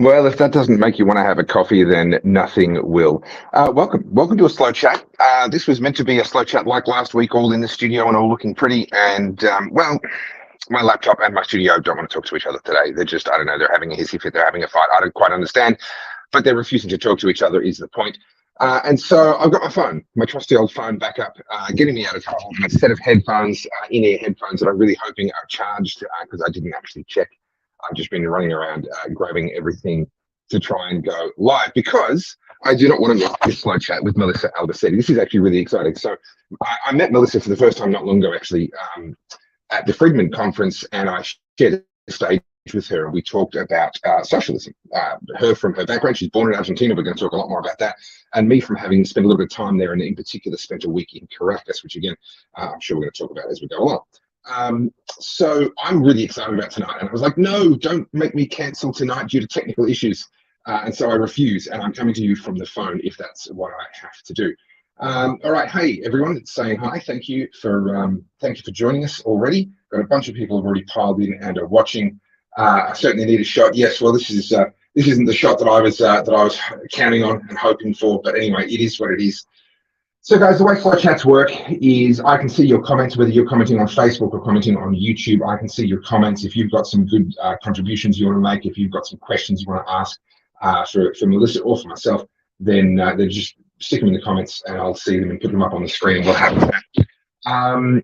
Well, if that doesn't make you want to have a coffee, then nothing will. Welcome to a slow chat. This was meant to be a slow chat like last week, all in the studio and all looking pretty. And well, my laptop and my studio don't want to talk to each other today. They're just, I don't know, they're having a hissy fit, they're having a fight. I don't quite understand, but they're refusing to talk to each other is the point. And so I've got my phone, my trusty old phone back up, getting me out of trouble, and a set of headphones, in-ear headphones that I'm really hoping are charged because I didn't actually check. I've just been running around grabbing everything to try and go live because I do not want to miss this slow chat with Melisa Albisetti. This is actually really exciting. So I met Melisa for the first time not long ago, actually, at the Friedman conference, and I shared the stage with her. We talked about socialism. Her from her background, she's born in Argentina. We're going to talk a lot more about that. And me from having spent a little bit of time there, and in particular spent a week in Caracas, which again, I'm sure we're going to talk about as we go along. So I'm really excited about tonight, and I was like, no, don't make me cancel tonight due to technical issues. And so I refuse, and I'm coming to you from the phone if that's what I have to do. All right, hey everyone, it's saying hi. Thank you for joining us already. Got a bunch of people have already piled in and are watching. I certainly need a shot. Yes, well, this isn't the shot that I was counting on and hoping for, but anyway, it is what it is. So guys, the way flow chats work is I can see your comments, whether you're commenting on Facebook or commenting on YouTube. I can see your comments. If you've got some good contributions you want to make, if you've got some questions you want to ask for Melisa or for myself, then just stick them in the comments and I'll see them and put them up on the screen and we'll have that.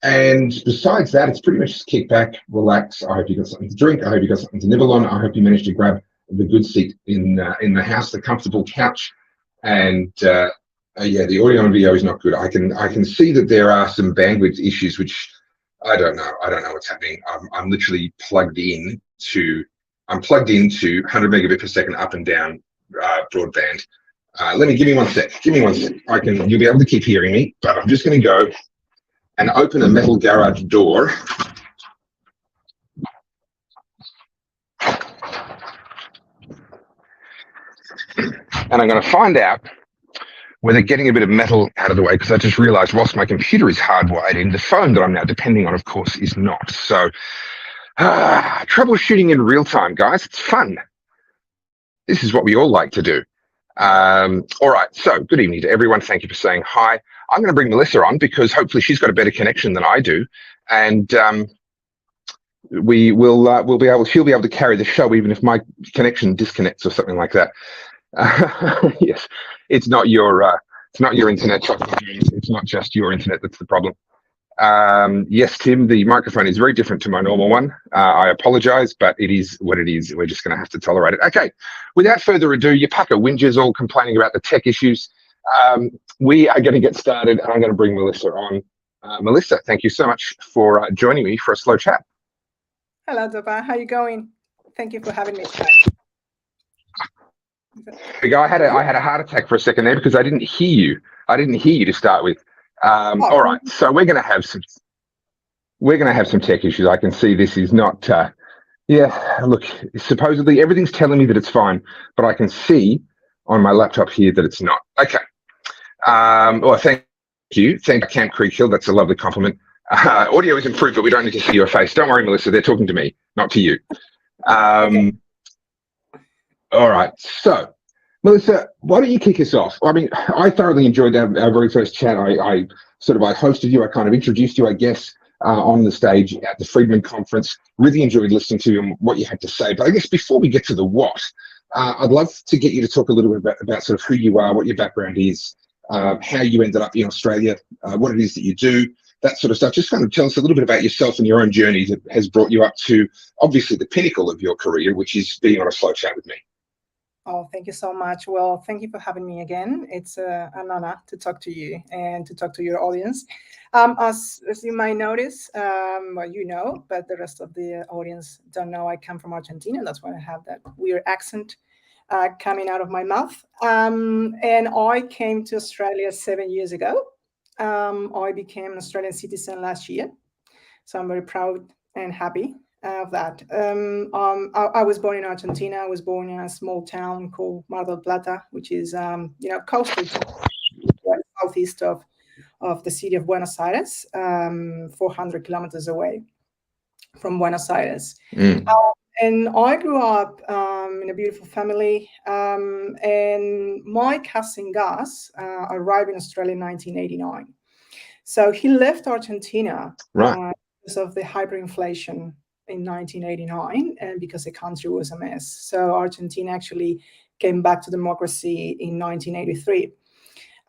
And besides that, it's pretty much just kick back, relax. I hope you got something to drink. I hope you got something to nibble on. I hope you managed to grab the good seat in the house, the comfortable couch, and yeah, the audio and video is not good. I can see that there are some bandwidth issues, which I don't know what's happening. I'm literally plugged into 100 megabit per second up and down broadband. Give me one sec. You'll be able to keep hearing me, but I'm just going to go and open a metal garage door. And I'm going to find out whether getting a bit of metal out of the way, because I just realized whilst my computer is hardwired in, the phone that I'm now depending on, of course, is not. So troubleshooting in real time, guys, it's fun. This is what we all like to do. All right, so good evening to everyone. Thank you for saying hi. I'm going to bring Melisa on because hopefully she's got a better connection than I do, and she'll be able to carry the show even if my connection disconnects or something like that. Yes, it's not your internet. It's not just your internet that's the problem. Yes, Tim, the microphone is very different to my normal one. I apologize, but it is what it is. We're just going to have to tolerate it. Okay, without further ado, you pack of whingers all complaining about the tech issues. We are going to get started, and I'm going to bring Melisa on. Melisa, thank you so much for joining me for a slow chat. Hello, Topher. How are you going? Thank you for having me. I had a heart attack for a second there because I didn't hear you. To start with. All right, so we're going to have some tech issues. I can see this is not. Yeah, look. Supposedly everything's telling me that it's fine, but I can see on my laptop here that it's not. Okay. Well, thank you. Thank you, Camp Creek Hill. That's a lovely compliment. Audio is improved, but we don't need to see your face. Don't worry, Melisa. They're talking to me, not to you. Okay. All right. So, Melisa, why don't you kick us off? I mean, I thoroughly enjoyed our very first chat. I hosted you. I kind of introduced you, I guess, on the stage at the Friedman conference. Really enjoyed listening to you and what you had to say. But I guess before we get to the what, I'd love to get you to talk a little bit about sort of who you are, what your background is, how you ended up in Australia, what it is that you do, that sort of stuff. Just kind of tell us a little bit about yourself and your own journey that has brought you up to, obviously, the pinnacle of your career, which is being on a slow chat with me. Oh, thank you so much. Well, thank you for having me again. It's an honor to talk to you and to talk to your audience. As you might notice, well, you know, but the rest of the audience don't know, I come from Argentina. That's why I have that weird accent coming out of my mouth. And I came to Australia 7 years ago. I became an Australian citizen last year. So I'm very proud and happy of that. I was born in Argentina. I was born in a small town called Mar del Plata, which is, coastal southeast of the city of Buenos Aires, 400 kilometers away from Buenos Aires. And I grew up in a beautiful family. And my cousin Gus arrived in Australia in 1989. So he left Argentina Right. because of the hyperinflation in 1989 and because the country was a mess. So Argentina actually came back to democracy in 1983.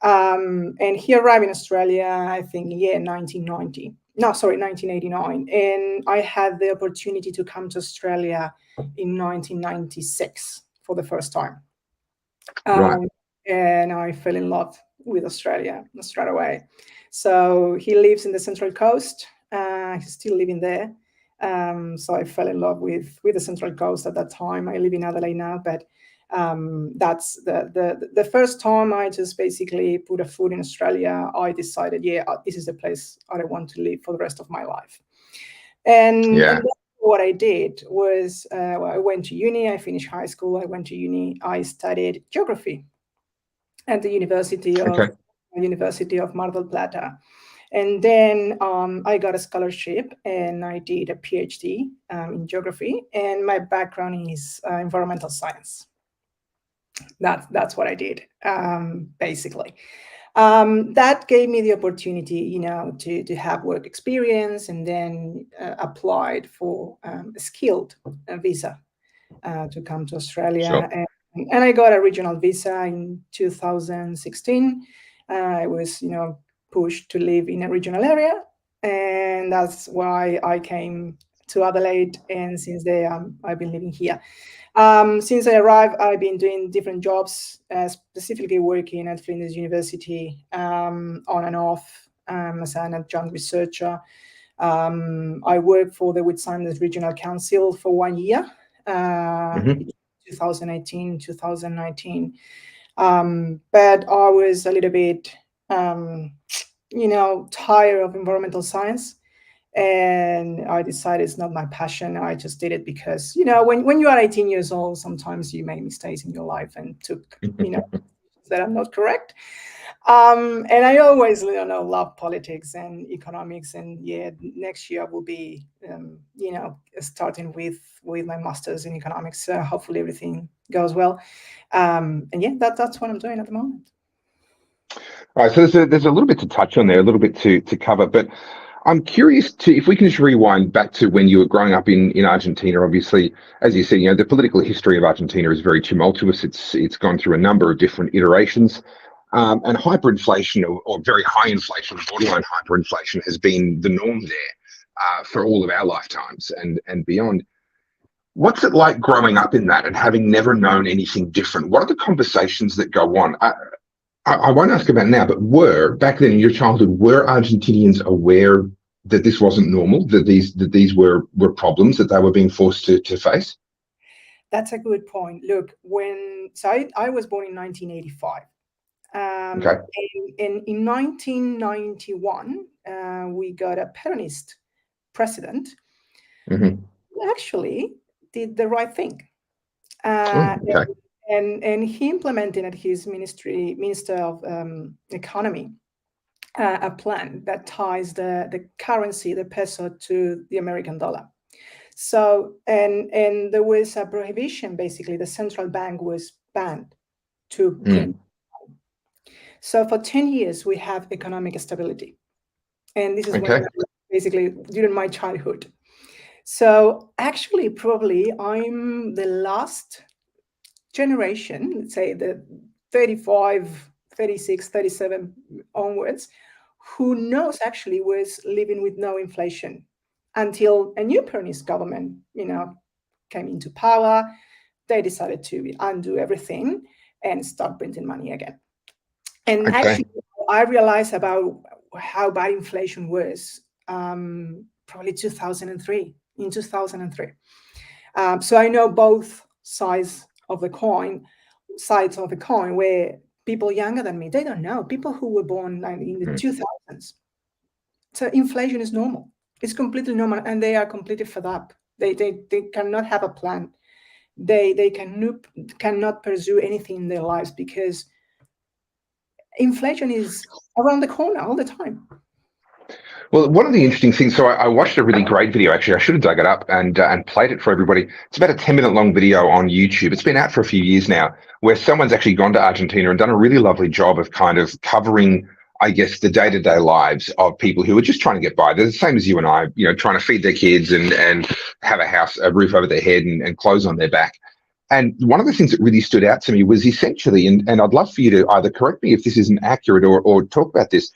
And he arrived in Australia, I think, 1990. No, sorry, 1989. And I had the opportunity to come to Australia in 1996 for the first time. Right. And I fell in love with Australia straight away. So he lives in the Central Coast. He's still living there. So I fell in love with the Central Coast at that time. I live in Adelaide now, but that's the first time I just basically put a foot in Australia. I decided, this is the place I want to live for the rest of my life. And what I did was, I went to uni. I finished high school. I went to uni. I studied geography at the University of Mar del Plata. And then I got a scholarship and I did a PhD in geography. And my background is environmental science. That's what I did, basically. That gave me the opportunity, to have work experience, and then applied for a skilled visa to come to Australia. Sure. And I got a regional visa in 2016. I was, pushed to live in a regional area, and that's why I came to Adelaide. And since then, I've been living here. Since I arrived, I've been doing different jobs, specifically working at Flinders University, on and off, as an adjunct researcher. I worked for the Whitsundays Regional Council for 1 year, 2018, 2019. But I was a little bit, tired of environmental science. And I decided it's not my passion. I just did it because, when you are 18 years old, sometimes you make mistakes in your life and took, that are not correct. And I always, love politics and economics. And next year I will be, starting with my master's in economics. So hopefully everything goes well. And that's what I'm doing at the moment. All right, so there's a little bit to touch on there, a little bit to cover, but I'm curious if we can just rewind back to when you were growing up in Argentina. Obviously, as you said, the political history of Argentina is very tumultuous. It's gone through a number of different iterations, and hyperinflation or very high inflation, borderline hyperinflation, has been the norm there for all of our lifetimes and beyond. What's it like growing up in that and having never known anything different? What are the conversations that go on? I won't ask about now, but back then in your childhood, were Argentinians aware that this wasn't normal, that these were problems that they were being forced to face? That's a good point. Look, I was born in 1985. Okay. And in 1991, we got a Peronist president who actually did the right thing. Okay. And he implemented at his Minister of Economy, a plan that ties the currency, the peso, to the American dollar. So, and there was a prohibition, basically, the central bank was banned to print. So for 10 years, we have economic stability. And this is basically during my childhood. So actually, probably I'm the last generation, let's say the 35, 36, 37 onwards, who knows actually was living with no inflation until a new Peronist government, came into power. They decided to undo everything and start printing money again. And actually, I realized about how bad inflation was probably 2003. So I know both sides of the coin, where people younger than me, they don't know. People who were born in the 2000s. So inflation is normal. It's completely normal, and they are completely fed up. They cannot have a plan. They cannot pursue anything in their lives because inflation is around the corner all the time. Well, one of the interesting things, so I watched a really great video, actually. I should have dug it up and played it for everybody. It's about a 10-minute long video on YouTube. It's been out for a few years now, where someone's actually gone to Argentina and done a really lovely job of kind of covering, I guess, the day-to-day lives of people who are just trying to get by. They're the same as you and I, trying to feed their kids and have a roof over their head and clothes on their back. And one of the things that really stood out to me was essentially, and I'd love for you to either correct me if this isn't accurate or talk about this.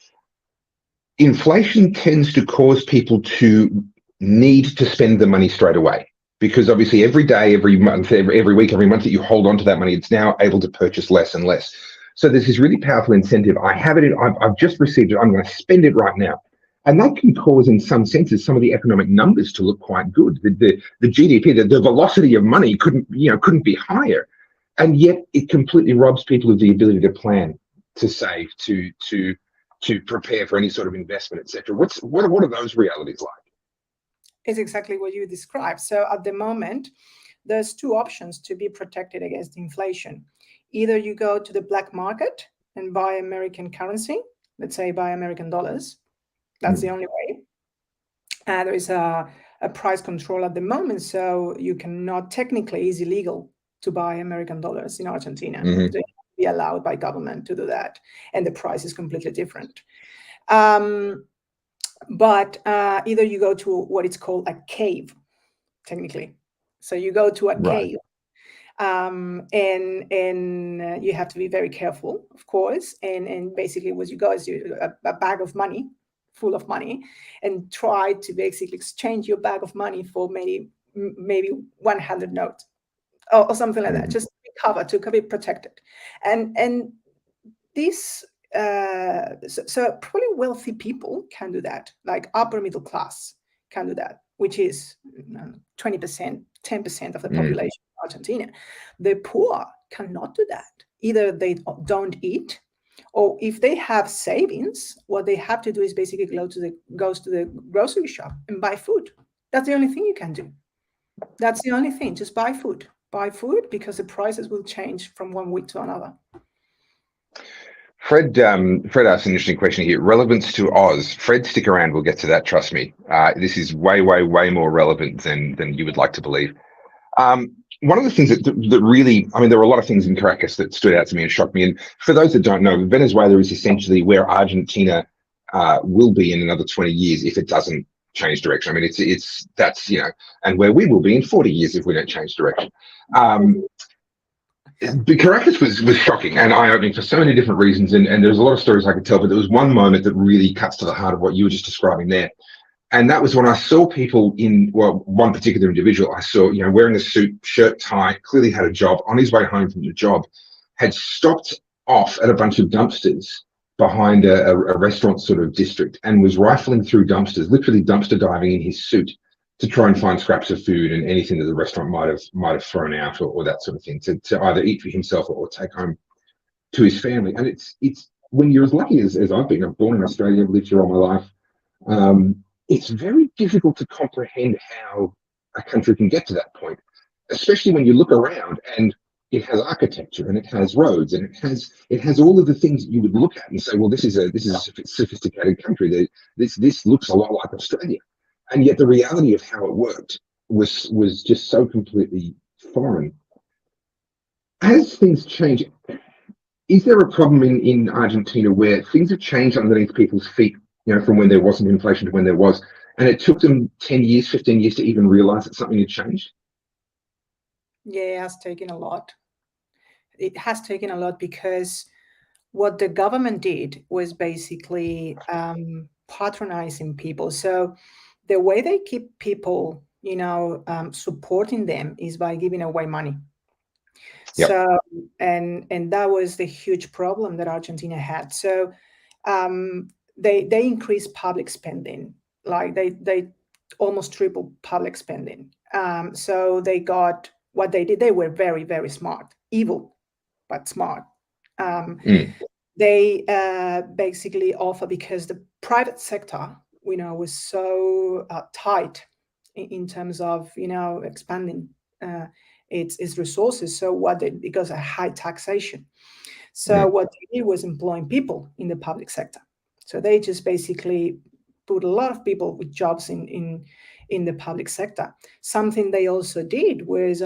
Inflation tends to cause people to need to spend the money straight away, because obviously every day, every month, every week, every month that you hold on to that money, it's now able to purchase less and less. So there's this really powerful incentive. I have it, I've just received it, I'm going to spend it right now. And that can cause, in some senses, some of the economic numbers to look quite good. The GDP, the velocity of money couldn't be higher. And yet it completely robs people of the ability to plan, to save, to prepare for any sort of investment, etc. What are those realities like? It's exactly what you described. So at the moment, there's two options to be protected against inflation. Either you go to the black market and buy American currency, let's say buy American dollars. That's the only way. There is a price control at the moment, so you cannot, technically, it's illegal to buy American dollars in Argentina. Mm-hmm. Be allowed by government to do that, and the price is completely different. But either you go to what it's called a cave, technically. So you go to a cave, and you have to be very careful, of course. And basically, what you go is a bag of money, full of money, and try to basically exchange your bag of money for maybe 100 notes or something like that, just to be covered, to be protected. And this, so probably wealthy people can do that, like upper middle class can do that, which is 20%, 10% of the population of Argentina. The poor cannot do that. Either they don't eat, or if they have savings, what they have to do is basically goes to the grocery shop and buy food. That's the only thing you can do. That's the only thing. Just buy food. Buy food, because the prices will change from one week to another. Fred asked an interesting question here. Relevance to Oz. Fred, stick around. We'll get to that. Trust me. This is way, way, way more relevant than you would like to believe. One of the things that really, there were a lot of things in Caracas that stood out to me and shocked me. And for those that don't know, Venezuela is essentially where Argentina will be in another 20 years if it doesn't change direction. That's and where we will be in 40 years if we don't change direction. Caracas was shocking and eye-opening for so many different reasons, and there's a lot of stories I could tell, but there was one moment that really cuts to the heart of what you were just describing there. And that was when I saw people one particular individual I saw, wearing a suit, shirt, tie, clearly had a job, on his way home from the job, had stopped off at a bunch of dumpsters behind a restaurant sort of district and was rifling through dumpsters, literally dumpster diving in his suit to try and find scraps of food and anything that the restaurant might have thrown out or that sort of thing to either eat for himself or take home to his family. And it's when you're as lucky as I've been, I'm born in Australia, I've lived here all my life. It's very difficult to comprehend how a country can get to that point, especially when you look around and it has architecture and it has roads and it has all of the things that you would look at and say, well, this is a sophisticated country. This looks a lot like Australia, and yet the reality of how it worked was just so completely foreign. As things change, is there a problem in Argentina where things have changed underneath people's feet? From when there wasn't inflation to when there was, and it took them 10 years, 15 years to even realize that something had changed? Yeah, it has taken a lot. It has taken a lot because what the government did was basically patronizing people. So the way they keep people, supporting them is by giving away money. Yep. So, and that was the huge problem that Argentina had. So, they increased public spending, like they almost tripled public spending. So they got what they did. They were very, very smart, evil, but smart. They basically offer, because the private sector, was so tight in terms of, expanding its resources. So because of high taxation. So what they did was employing people in the public sector. So they just basically put a lot of people with jobs in the public sector. Something they also did was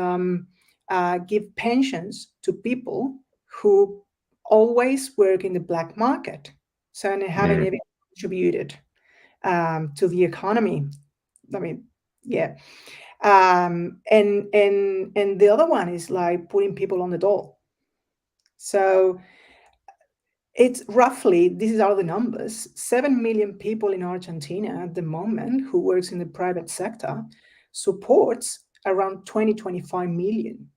give pensions to people who always work in the black market, so they haven't even contributed to the economy. I mean, yeah. And the other one is like putting people on the dole. So it's roughly, these are the numbers, 7 million people in Argentina at the moment who works in the private sector supports around 25 million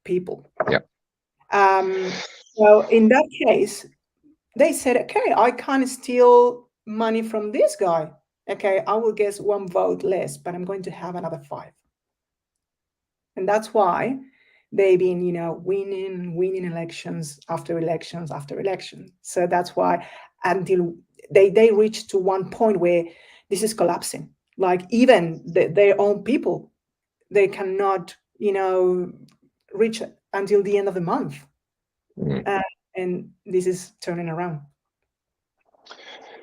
people. Yeah. So in that case, they said, okay, I can't steal money from this guy. Okay, I will get 1 vote less, but I'm going to have another 5. And that's why they've been, winning elections after elections after election. So that's why until they reached to one point where this is collapsing. Like even their own people, they cannot, reach until the end of the month. And this is turning around.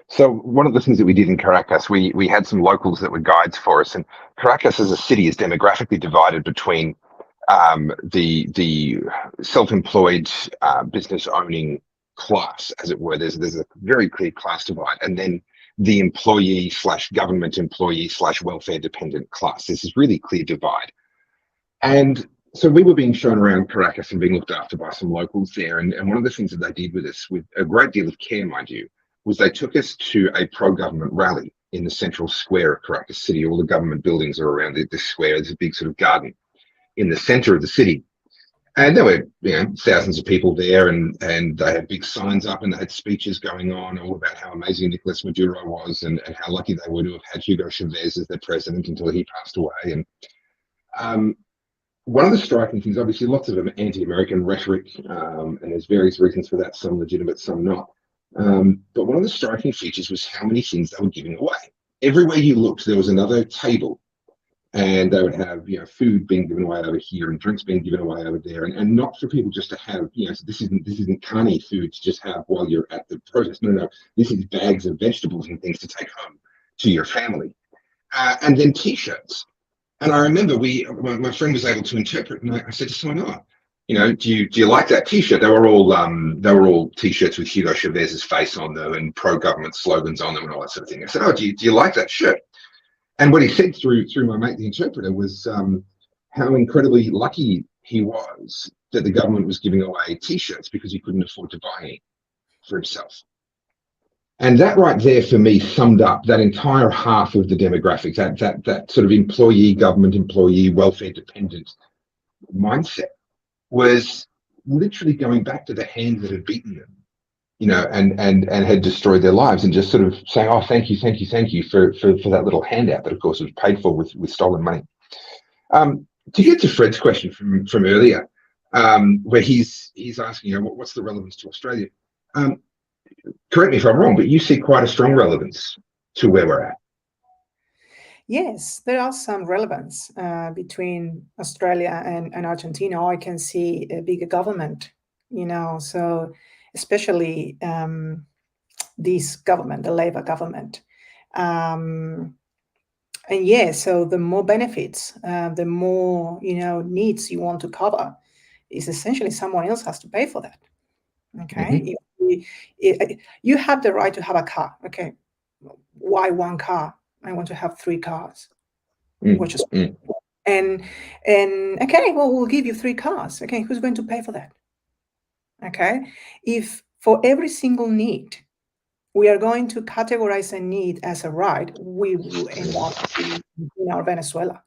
So one of the things that we did in Caracas, we had some locals that were guides for us, and Caracas as a city is demographically divided between the self-employed business owning class, as it were. There's a very clear class divide, and then the employee / government employee / welfare dependent class. There's this really clear divide. And so we were being shown around Caracas and being looked after by some locals there. And one of the things that they did with us, with a great deal of care, mind you, was they took us to a pro-government rally in the central square of Caracas City. All the government buildings are around this square. There's a big sort of garden in the center of the city. And there were, thousands of people there, and they had big signs up, and they had speeches going on all about how amazing Nicolas Maduro was, and how lucky they were to have had Hugo Chavez as their president until he passed away. And one of the striking things, obviously, lots of anti-American rhetoric, and there's various reasons for that, some legitimate, some not. But one of the striking features was how many things they were giving away. Everywhere you looked, there was another table, and they would have, food being given away over here and drinks being given away over there, and not for people just to have, so this isn't carny food to just have while you're at the protest. No, this is bags of vegetables and things to take home to your family, and then T-shirts. And I remember my friend was able to interpret, and I said to someone, do you like that T-shirt? They were all T-shirts with Hugo Chavez's face on them and pro-government slogans on them and all that sort of thing. I said, do you like that shirt? And what he said through my mate, the interpreter, was how incredibly lucky he was that the government was giving away T-shirts because he couldn't afford to buy any for himself. And that right there for me summed up that entire half of the demographics, that sort of government employee, welfare dependent mindset was literally going back to the hand that had beaten them, and had destroyed their lives, and just sort of saying, oh, thank you for that little handout that of course was paid for with stolen money. To get to Fred's question from earlier, where he's asking, what's the relevance to Australia? Correct me if I'm wrong, but you see quite a strong relevance to where we're at. Yes, there are some relevance between Australia and Argentina. I can see a bigger government, so especially this government, the Labour government. And so the more benefits, the more, needs you want to cover, is essentially someone else has to pay for that. Okay. If you have the right to have a car. Okay. Why 1 car? I want to have 3 cars. And okay, well, we'll give you 3 cars. Okay. Who's going to pay for that? Okay. If for every single need, we are going to categorize a need as a right, we will end up in our Venezuela.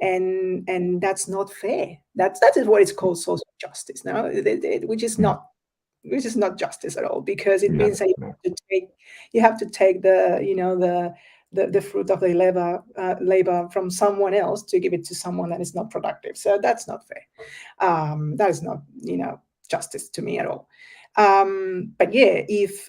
And that's not fair. That is what is called social justice now, which is not justice at all, because it means that you have to take the fruit of the labor from someone else to give it to someone that is not productive. So that's not fair. That is not justice to me at all. But yeah, if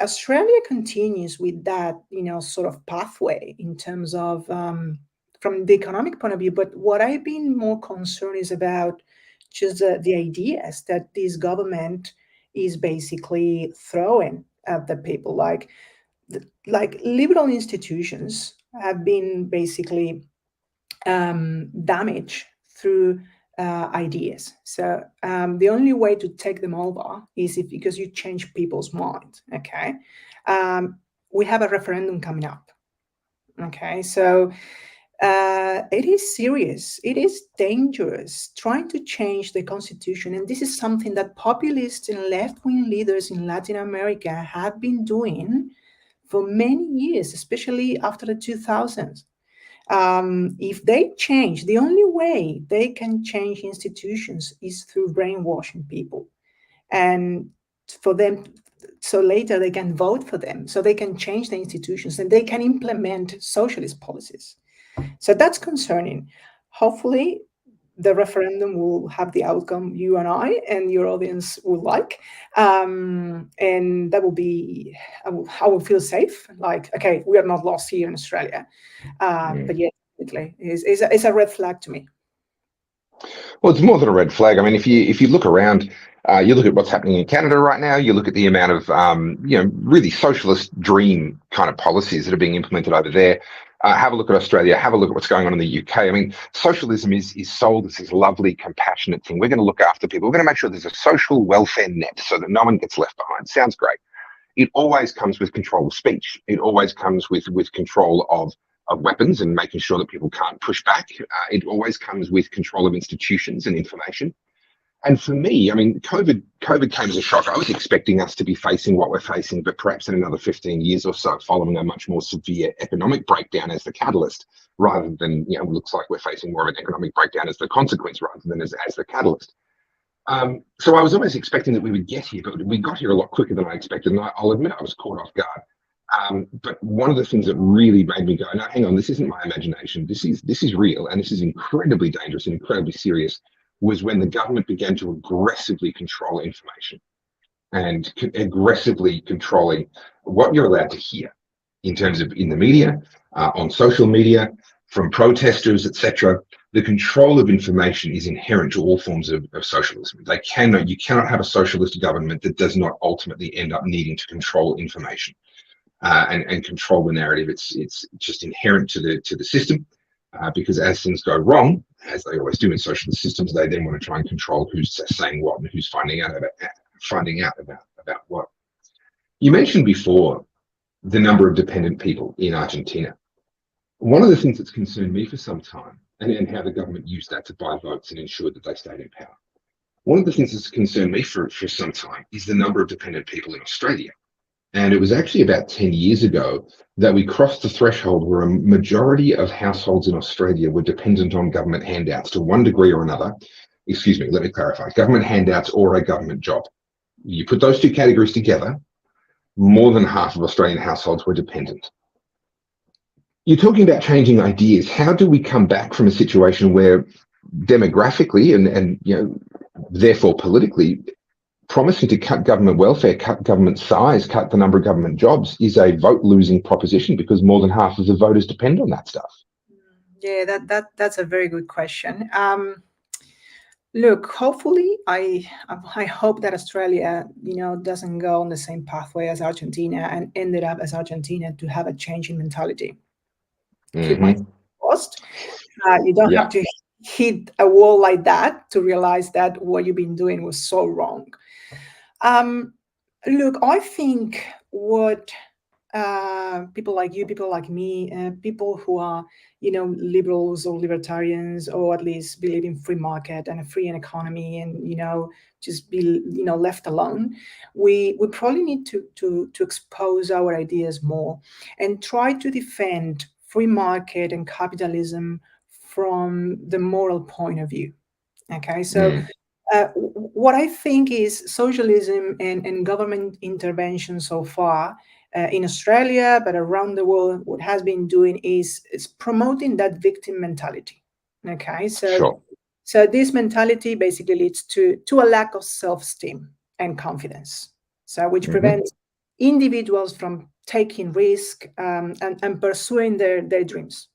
Australia continues with that sort of pathway in terms of from the economic point of view, but what I've been more concerned is about just the ideas that this government is basically throwing at the people. Like like liberal institutions have been basically damaged through ideas. So the only way to take them over is if because you change people's mind. Okay, we have a referendum coming up. Okay, so it is serious. It is dangerous trying to change the constitution, and this is something that populist and left-wing leaders in Latin America have been doing for many years, especially after the 2000s. If they change, the only way they can change institutions is through brainwashing people, and for them, so later they can vote for them, so they can change the institutions and they can implement socialist policies. So that's concerning. Hopefully, the referendum will have the outcome you and I and your audience will like, and that will be. I will feel safe. Like, okay, we are not lost here in Australia, but yeah, definitely, it's a red flag to me. Well, it's more than a red flag. I mean, if you look around, you look at what's happening in Canada right now. You look at the amount of really socialist dream kind of policies that are being implemented over there. Have a look at Australia. Have a look at what's going on in the UK. I mean, socialism is sold as this lovely, compassionate thing. We're going to look after people. We're going to make sure there's a social welfare net so that no one gets left behind. Sounds great. It always comes with control of speech. It always comes with control of weapons and making sure that people can't push back. It always comes with control of institutions and information. And for me, I mean, COVID came as a shock. I was expecting us to be facing what we're facing, but perhaps in another 15 years or so, following a much more severe economic breakdown as the catalyst, rather than, it looks like we're facing more of an economic breakdown as the consequence rather than as the catalyst. So I was almost expecting that we would get here, but we got here a lot quicker than I expected. And I'll admit I was caught off guard. But one of the things that really made me go, no, hang on, this isn't my imagination. This is real, and this is incredibly dangerous and incredibly serious, was when the government began to aggressively control information and aggressively controlling what you're allowed to hear in terms of in the media, on social media, from protesters, etc. The control of information is inherent to all forms of socialism. You cannot have a socialist government that does not ultimately end up needing to control information and control the narrative. It's just inherent to the system, because as things go wrong, as they always do in socialist systems, they then want to try and control who's saying what and who's finding out about what. You mentioned before the number of dependent people in Argentina. One of the things that's concerned me for some time, and how the government used that to buy votes and ensure that they stayed in power. One of the things that's concerned me for some time is the number of dependent people in Australia. And it was actually about 10 years ago that we crossed the threshold where a majority of households in Australia were dependent on government handouts to one degree or another. Excuse me, let me clarify. Government handouts or a government job. You put those two categories together, more than half of Australian households were dependent. You're talking about changing ideas. How do we come back from a situation where demographically and therefore politically, promising to cut government welfare, cut government size, cut the number of government jobs is a vote-losing proposition because more than half of the voters depend on that stuff? Yeah, that's a very good question. Look, hopefully, I hope that Australia, doesn't go on the same pathway as Argentina and ended up as Argentina to have a change in mentality. Keep my crossed. You don't have to hit a wall like that to realize that what you've been doing was so wrong. Look, I think what people like you, people like me, people who are, liberals or libertarians, or at least believe in free market and a free economy, and just be left alone. We probably need to expose our ideas more and try to defend free market and capitalism from the moral point of view. Okay, so. What I think is socialism and government intervention so far in Australia, but around the world, what has been doing is promoting that victim mentality. Okay, so this mentality basically leads to a lack of self-esteem and confidence, so which prevents individuals from taking risk and pursuing their dreams.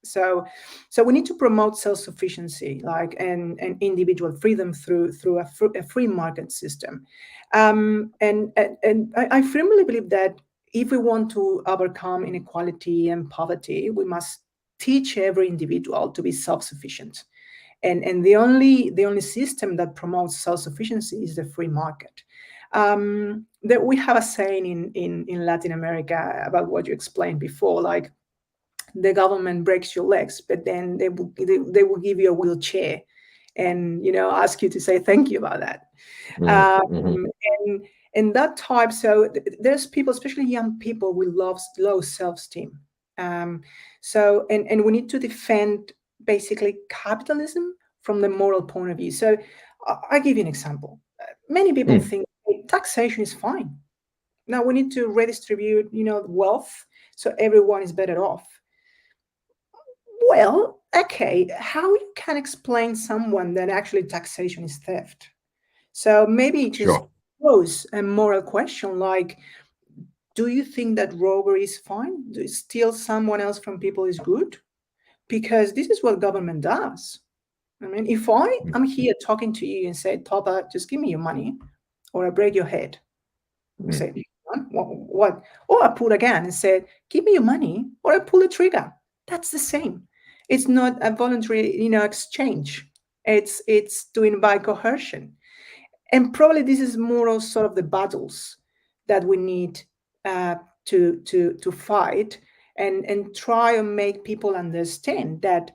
So we need to promote self-sufficiency, and individual freedom through a free market system. And I firmly believe that if we want to overcome inequality and poverty, we must teach every individual to be self-sufficient. And the only system that promotes self-sufficiency is the free market. That we have a saying in Latin America about what you explained before, like the government breaks your legs, but then they will give you a wheelchair and ask you to say thank you about that. Mm-hmm. And that type. So there's people, especially young people, with low self-esteem. So and we need to defend basically capitalism from the moral point of view. So I give you an example. Many people think taxation is fine. Now we need to redistribute, wealth, so everyone is better off. Well, okay, how you can explain someone that actually taxation is theft? So maybe it just pose a moral question like, do you think that robbery is fine? Do you steal someone else from people is good? Because this is what government does. I mean, if I'm here talking to you and say, Topher, just give me your money or I break your head. You say, what? Or I pull a gun and said, give me your money or I pull the trigger. That's the same. It's not a voluntary, exchange. It's doing by coercion. And probably this is more of sort of the battles that we need to fight and try and make people understand that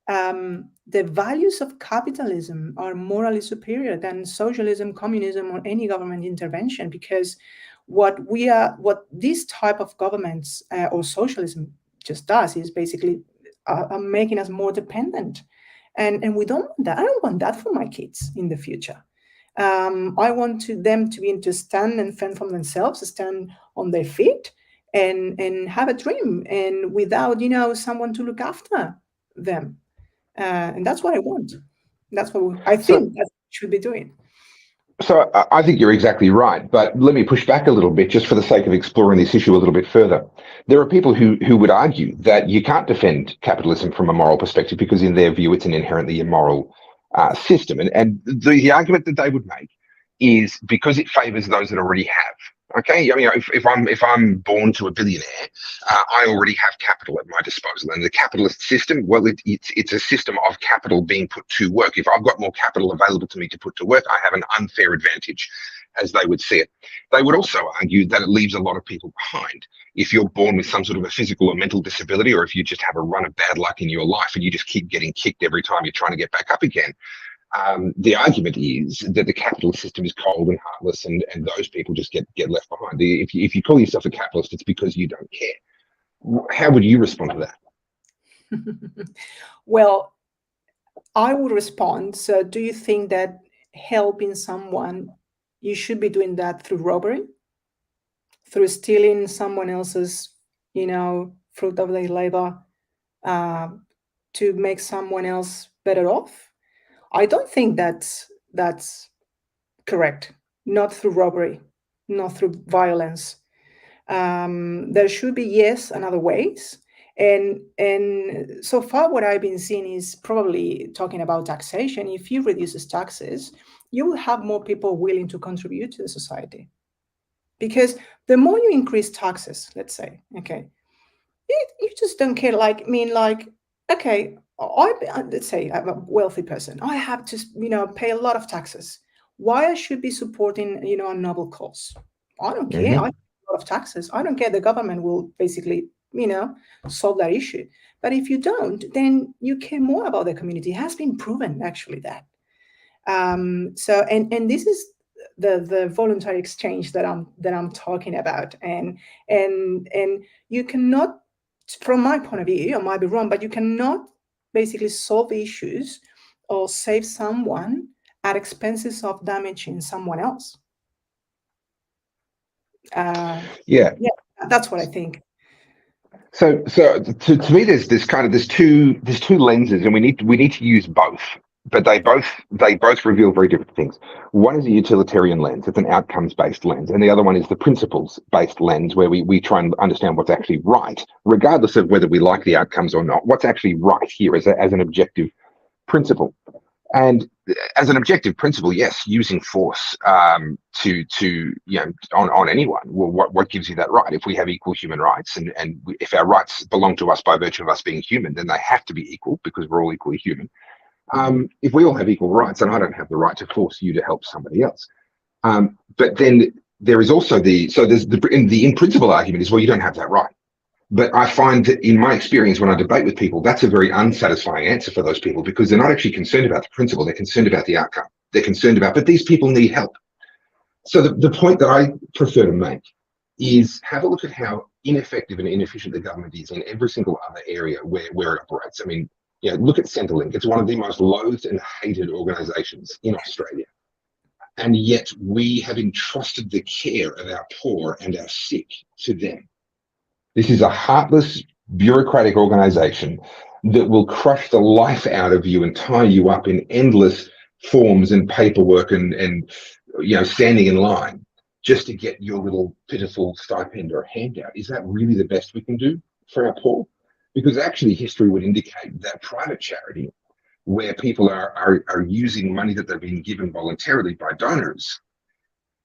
the values of capitalism are morally superior than socialism, communism, or any government intervention, because what this type of governments or socialism just does is basically making us more dependent. And we don't want that. I don't want that for my kids in the future. I want them to be able to stand and fend for themselves, stand on their feet, and have a dream, and without someone to look after them. And that's what I want. That's what I think that we should be doing. So I think you're exactly right, but let me push back a little bit just for the sake of exploring this issue a little bit further. There are people who would argue that you can't defend capitalism from a moral perspective because in their view it's an inherently immoral system. And the argument that they would make is because it favours those that already have. Okay, I mean, if I'm born to a billionaire, I already have capital at my disposal, and the capitalist system, well, it's a system of capital being put to work. If I've got more capital available to me to put to work, I have an unfair advantage, as they would see it. They would also argue that it leaves a lot of people behind. If you're born with some sort of a physical or mental disability, or if you just have a run of bad luck in your life and you just keep getting kicked every time you're trying to get back up again. The argument is that the capitalist system is cold and heartless, and those people just get left behind. If you call yourself a capitalist, it's because you don't care. How would you respond to that? Well, I would respond. So do you think that helping someone, you should be doing that through robbery? Through stealing someone else's, fruit of their labor to make someone else better off? I don't think that's correct. Not through robbery, not through violence. There should be, yes, and other ways. And so far what I've been seeing is probably talking about taxation. If you reduce taxes, you will have more people willing to contribute to the society. Because the more you increase taxes, let's say, okay, you just don't care, okay, let's say I'm a wealthy person. I have to, pay a lot of taxes. Why I should be supporting, a noble cause? I don't care. I pay a lot of taxes. I don't care. The government will basically, solve that issue. But if you don't, then you care more about the community. It has been proven actually that. So and this is the voluntary exchange that I'm talking about. And you cannot, from my point of view, I might be wrong, but you cannot basically solve issues or save someone at expenses of damaging someone else. Yeah, that's what I think. So to me, there's two lenses, and we need to use both, but they both reveal very different things. One is a utilitarian lens; it's an outcomes-based lens, and the other one is the principles-based lens, where we try and understand what's actually right, regardless of whether we like the outcomes or not. What's actually right here as an objective principle, and as an objective principle, yes, using force to on anyone. Well, what gives you that right? If we have equal human rights, and if our rights belong to us by virtue of us being human, then they have to be equal because we're all equally human. If we all have equal rights, then I don't have the right to force you to help somebody else. But then there is also there's the in principle argument is, well, you don't have that right. But I find that in my experience, when I debate with people, that's a very unsatisfying answer for those people, because they're not actually concerned about the principle. They're concerned about the outcome. They're concerned about, but these people need help. So the point that I prefer to make is have a look at how ineffective and inefficient the government is in every single other area where it operates. I mean, look at Centrelink. It's one of the most loathed and hated organizations in Australia. And yet we have entrusted the care of our poor and our sick to them. This is a heartless, bureaucratic organization that will crush the life out of you and tie you up in endless forms and paperwork and standing in line just to get your little pitiful stipend or handout. Is that really the best we can do for our poor? Because actually history would indicate that private charity, where people are using money that they're being given voluntarily by donors,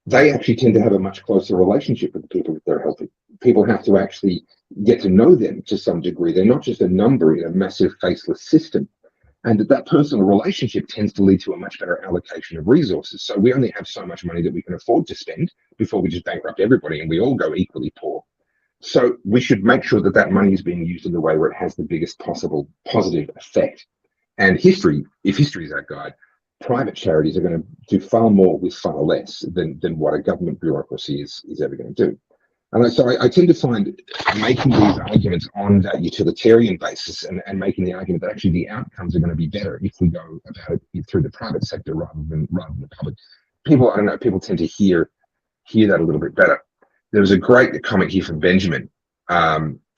they actually tend to have a much closer relationship with the people that they're helping. People have to actually get to know them to some degree. They're not just a number in a massive faceless system. And that personal relationship tends to lead to a much better allocation of resources. So we only have so much money that we can afford to spend before we just bankrupt everybody and we all go equally poor. So we should make sure that that money is being used in the way where it has the biggest possible positive effect. And history, if history is our guide, private charities are going to do far more with far less than what a government bureaucracy is ever going to do. And so I tend to find making these arguments on that utilitarian basis and making the argument that actually the outcomes are going to be better if we go about it through the private sector rather than the public. People, I don't know, people tend to hear that a little bit better. There was a great comment here from Benjamin.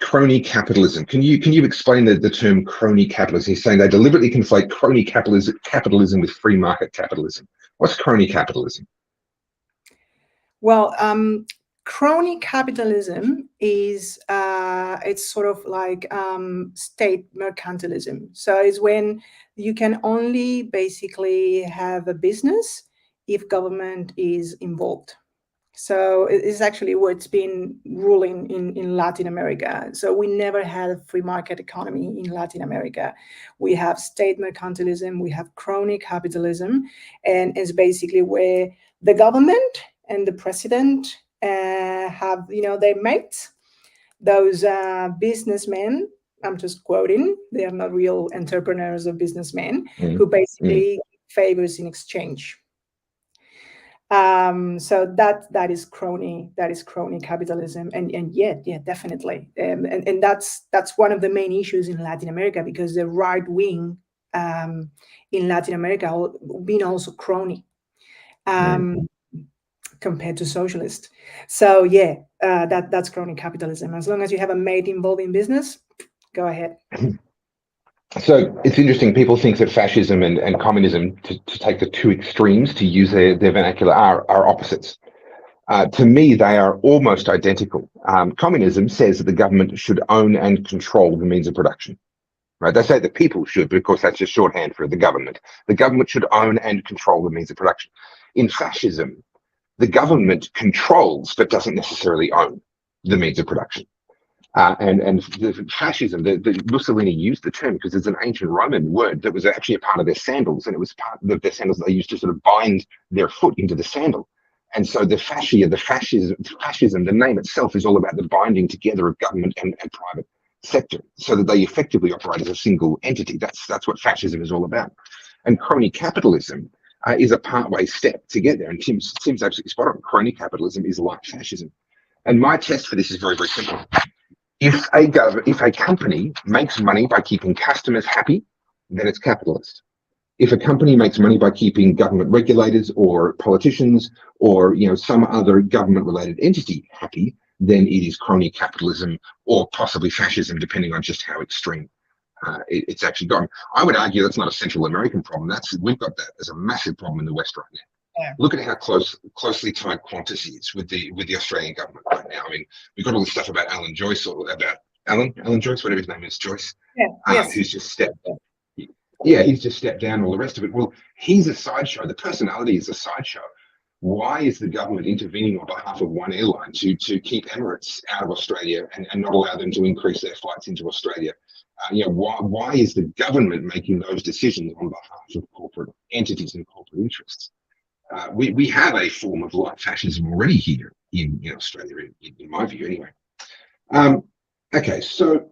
Crony capitalism. Can you explain the term crony capitalism? He's saying they deliberately conflate crony capitalism with free market capitalism. What's crony capitalism? Well, crony capitalism is it's sort of like state mercantilism. So it's when you can only basically have a business if government is involved. So it's actually what's been ruling in Latin America. So we never had a free market economy in Latin America. We have state mercantilism, we have crony capitalism, and it's basically where the government and the president have, their mates, those businessmen, I'm just quoting, they are not real entrepreneurs or businessmen, who basically favors in exchange. So that is crony capitalism, and yeah, definitely, and that's one of the main issues in Latin America, because the right wing in Latin America being also crony compared to socialist. So yeah, that's crony capitalism. As long as you have a mate involved in business, go ahead. So it's interesting. People think that fascism and communism, to take the two extremes, to use their vernacular, are opposites. To me, they are almost identical. Communism says that the government should own and control the means of production. Right? They say the people should, but of course that's just shorthand for the government. The government should own and control the means of production. In fascism, the government controls but doesn't necessarily own the means of production. And the fascism, the Mussolini used the term because it's an ancient Roman word that was actually a part of their sandals, and it was part of their sandals that they used to sort of bind their foot into the sandal. And so the fascism, the name itself is all about the binding together of government and private sector, so that they effectively operate as a single entity. That's what fascism is all about. And crony capitalism is a partway step to get there. And Tim's absolutely spot on. Crony capitalism is like fascism. And my test for this is very, very simple. If a company makes money by keeping customers happy, then it's capitalist. If a company makes money by keeping government regulators or politicians or some other government-related entity happy, then it is crony capitalism or possibly fascism, depending on just how extreme it's actually gone. I would argue that's not a Central American problem. We've got that as a massive problem in the West right now. Yeah. Look at how closely tied Qantas is with the Australian government right now. I mean, we've got all this stuff about Alan Joyce, or about Alan Joyce, whatever his name is, Joyce, yes. Who's just stepped up. Yeah, he's just stepped down, all the rest of it. Well, he's a sideshow. The personality is a sideshow. Why is the government intervening on behalf of one airline to keep Emirates out of Australia and not allow them to increase their flights into Australia? Why is the government making those decisions on behalf of corporate entities and corporate interests? We have a form of light fascism already here in Australia, in my view, anyway. Okay, so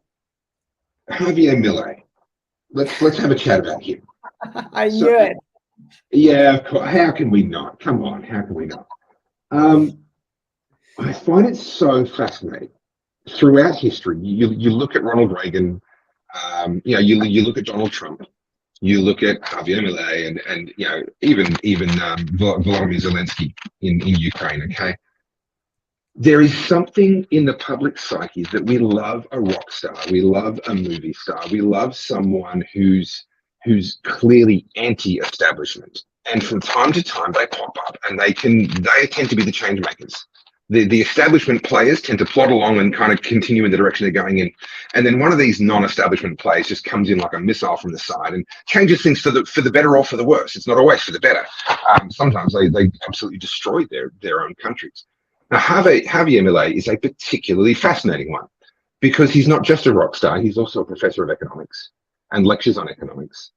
Javier Milei. Let's have a chat about him. I So, knew it. yeah, of course. How can we not? Come on, how can we not? I find it so fascinating. Throughout history, you look at Ronald Reagan, you look at Donald Trump, you look at Javier Milei, and even Volodymyr Zelensky in Ukraine. Okay, there is something in the public psyche that we love a rock star, we love a movie star, we love someone who's clearly anti-establishment, and from time to time they pop up and they tend to be the change makers. The establishment players tend to plod along and kind of continue in the direction they're going in, and then one of these non-establishment players just comes in like a missile from the side and changes things for the better or for the worse. It's not always for the better. Sometimes they absolutely destroy their own countries. Now, Javier Milei is a particularly fascinating one because he's not just a rock star, he's also a professor of economics and lectures on economics.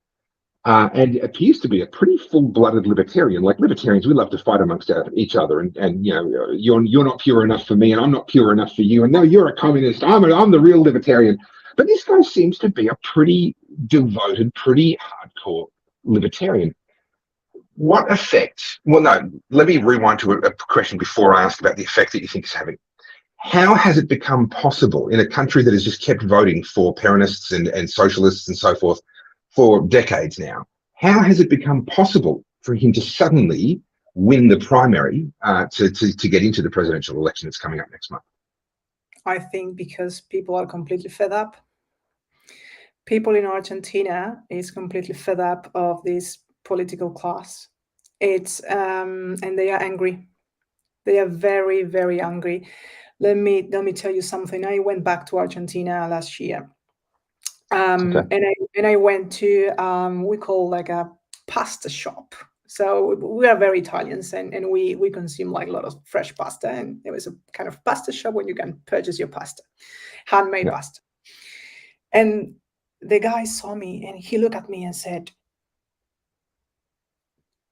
And appears to be a pretty full-blooded libertarian. Like libertarians, we love to fight amongst each other, and you're not pure enough for me, and I'm not pure enough for you, and no, you're a communist. I'm the real libertarian. But this guy seems to be a pretty devoted, pretty hardcore libertarian. What effect? Well, no, let me rewind to a question before I ask about the effect that you think it's having. How has it become possible in a country that has just kept voting for Peronists and socialists and so forth for decades now? How has it become possible for him to suddenly win the primary to get into the presidential election that's coming up next month? I think because people are completely fed up. People in Argentina is completely fed up of this political class. It's and they are angry. They are very, very angry. Let me tell you something. I went back to Argentina last year, Okay. and I went to we call like a pasta shop. So we are very Italians, and we consume like a lot of fresh pasta. And there was a kind of pasta shop where you can purchase your pasta, handmade pasta. And the guy saw me and he looked at me and said,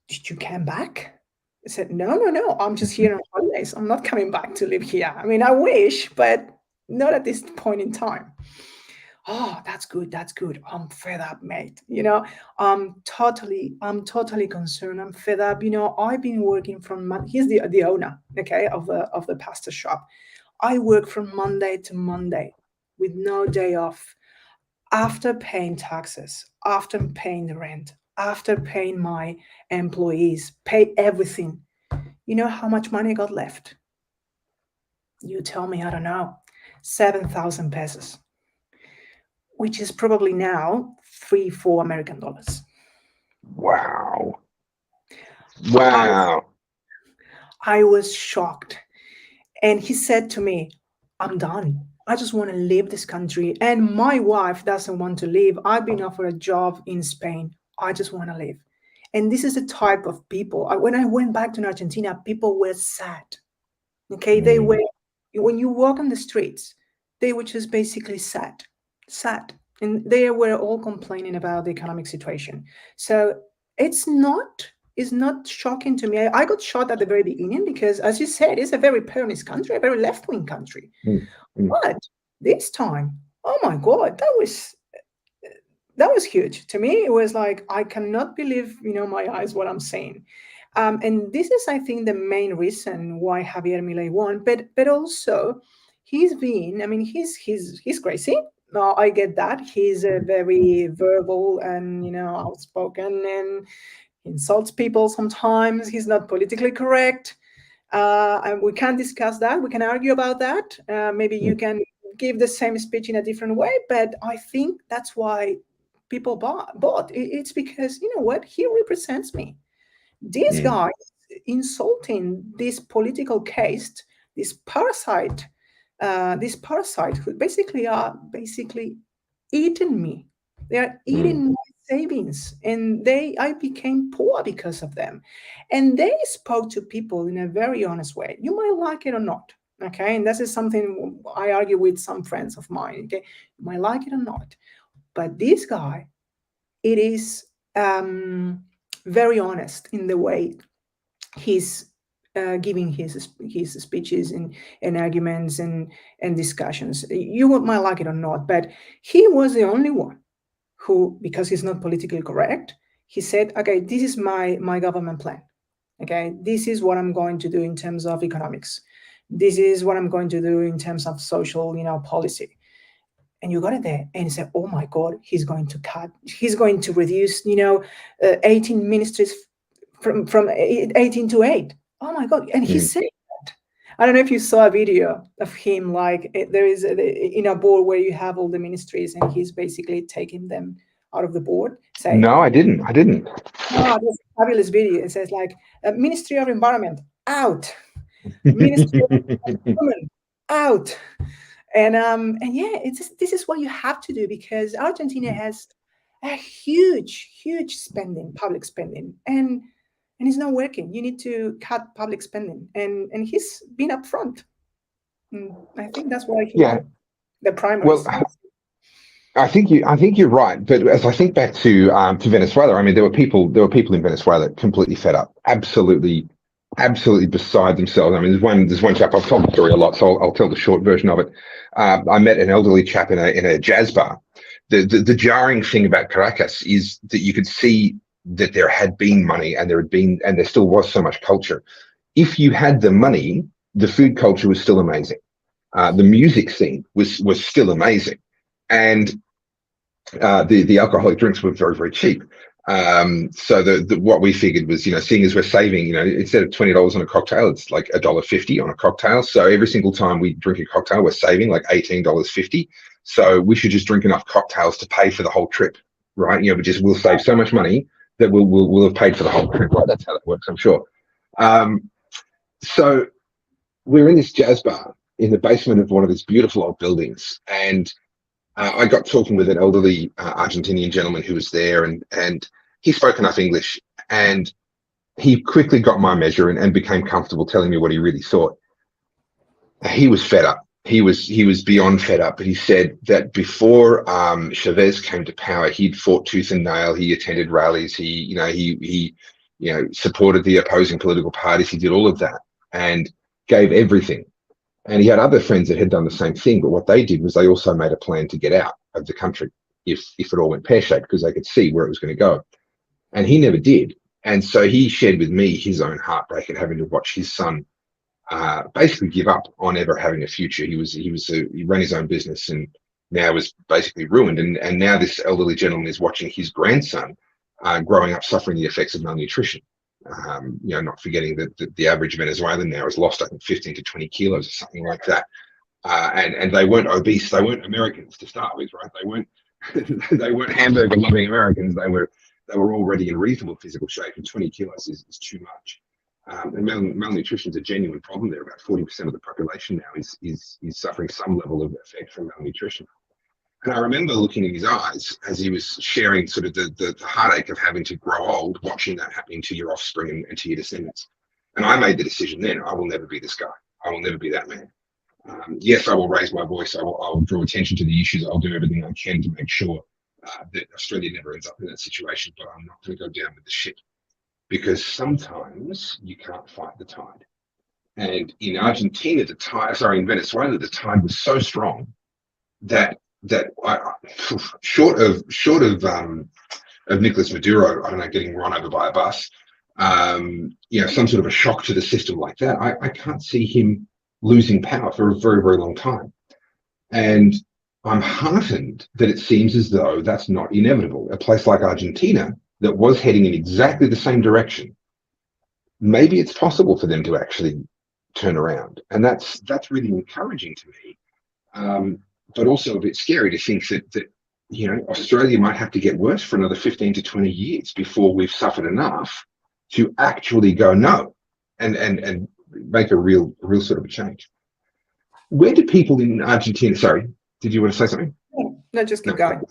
"Did you come back?" I said, no, I'm just here on holidays. I'm not coming back to live here. I mean, I wish, but not at this point in time. Oh, that's good. I'm fed up, mate. I'm totally concerned. I'm fed up. I've been working from he's the owner, okay, of the pasta shop. I work from Monday to Monday with no day off, after paying taxes, after paying the rent, after paying my employees, pay everything. You know how much money I got left? You tell me, I don't know, 7,000 pesos, which is probably now $3-4 American dollars. Wow. Wow. I was shocked. And he said to me, "I'm done. I just want to leave this country. And my wife doesn't want to leave. I've been offered a job in Spain. I just want to leave." And this is the type of people. When I went back to Argentina, people were sad. Okay, they were, when you walk on the streets, they were just basically sad. And they were all complaining about the economic situation. So it's not shocking to me. I got shocked at the very beginning because, as you said, it's a very Peronist country, a very left-wing country. But this time, oh my God, that was huge. To me, it was like, I cannot believe, my eyes, what I'm seeing. And this is, I think, the main reason why Javier Milei won. But also, he's crazy. No, I get that. He's a very verbal and, outspoken, and insults people sometimes. He's not politically correct. And we can discuss that. We can argue about that. Maybe you can give the same speech in a different way. But I think that's why people bought. It's because, you know what? He represents me. This guy insulting this political caste, this parasite who basically are eating me. They are eating my savings, and I became poor because of them. And they spoke to people in a very honest way. You might like it or not, okay? And this is something I argue with some friends of mine, okay? You might like it or not, but this guy, it is very honest in the way he's giving his speeches and arguments and discussions. You might like it or not, but he was the only one who, because he's not politically correct, he said, okay, this is my government plan. Okay, this is what I'm going to do in terms of economics. This is what I'm going to do in terms of social, policy. And you got it there and you said, oh my God, he's going to reduce, 18 ministries from 18 to 8. Oh my God. And he said that. I don't know if you saw a video of him, like there is in a board where you have all the ministries and he's basically taking them out of the board. No, I didn't. Oh, there's a fabulous video. It says like, Ministry of Environment, out. Ministry of Environment, out. And yeah, this is what you have to do, because Argentina has a huge public spending, and it's not working. You need to cut public spending, and he's been upfront. I think that's why he won the primaries. Well, I think you're right, but as I think back to Venezuela, I mean, there were people in Venezuela completely fed up, absolutely beside themselves. I mean, there's one chap, I've told the story a lot, so I'll tell the short version of it. I met an elderly chap in a jazz bar. The jarring thing about Caracas is that you could see that there had been money and there still was so much culture. If you had the money, the food culture was still amazing. The music scene was still amazing. And the alcoholic drinks were very, very cheap. So what we figured was, seeing as we're saving, instead of $20 on a cocktail, it's like $1.50 on a cocktail. So every single time we drink a cocktail, we're saving like $18.50. So we should just drink enough cocktails to pay for the whole trip, right? We'll save so much money that we'll have paid for the whole trip, right? That's how that works, I'm sure. So we're in this jazz bar in the basement of one of these beautiful old buildings, and I got talking with an elderly Argentinian gentleman who was there, and he spoke enough English, and he quickly got my measure and became comfortable telling me what he really thought. He was fed up. He was beyond fed up. But he said that before Chavez came to power, he'd fought tooth and nail. He attended rallies. He supported the opposing political parties. He did all of that and gave everything. And he had other friends that had done the same thing, but what they did was they also made a plan to get out of the country if it all went pear-shaped, because they could see where it was going to go. And he never did. And so he shared with me his own heartbreak at having to watch his son basically give up on ever having a future. He ran his own business and now was basically ruined. And now this elderly gentleman is watching his grandson growing up suffering the effects of malnutrition. Not forgetting that the average Venezuelan now has lost, I think, 15 to 20 kilos or something like that. And they weren't obese. They weren't Americans to start with, right? They weren't hamburger loving Americans. They were already in reasonable physical shape, and 20 kilos is too much. And malnutrition is a genuine problem there. About 40% of the population now is suffering some level of effect from malnutrition. And I remember looking in his eyes as he was sharing sort of the heartache of having to grow old, watching that happening to your offspring and to your descendants. And I made the decision then, I will never be this guy. I will never be that man. Yes, I will raise my voice. I will draw attention to the issues. I'll do everything I can to make sure that Australia never ends up in that situation, but I'm not going to go down with the ship, because sometimes you can't fight the tide. And in Argentina, in Venezuela, the tide was so strong that short of Nicolas Maduro, I don't know, getting run over by a bus, some sort of a shock to the system like that, I can't see him losing power for a very, very long time. And I'm heartened that it seems as though that's not inevitable. A place like Argentina that was heading in exactly the same direction, maybe it's possible for them to actually turn around. And that's really encouraging to me. But also a bit scary to think that Australia might have to get worse for another 15 to 20 years before we've suffered enough to actually go no and make a real sort of a change. Where do people in Argentina, sorry, did you want to say something? No, just keep going.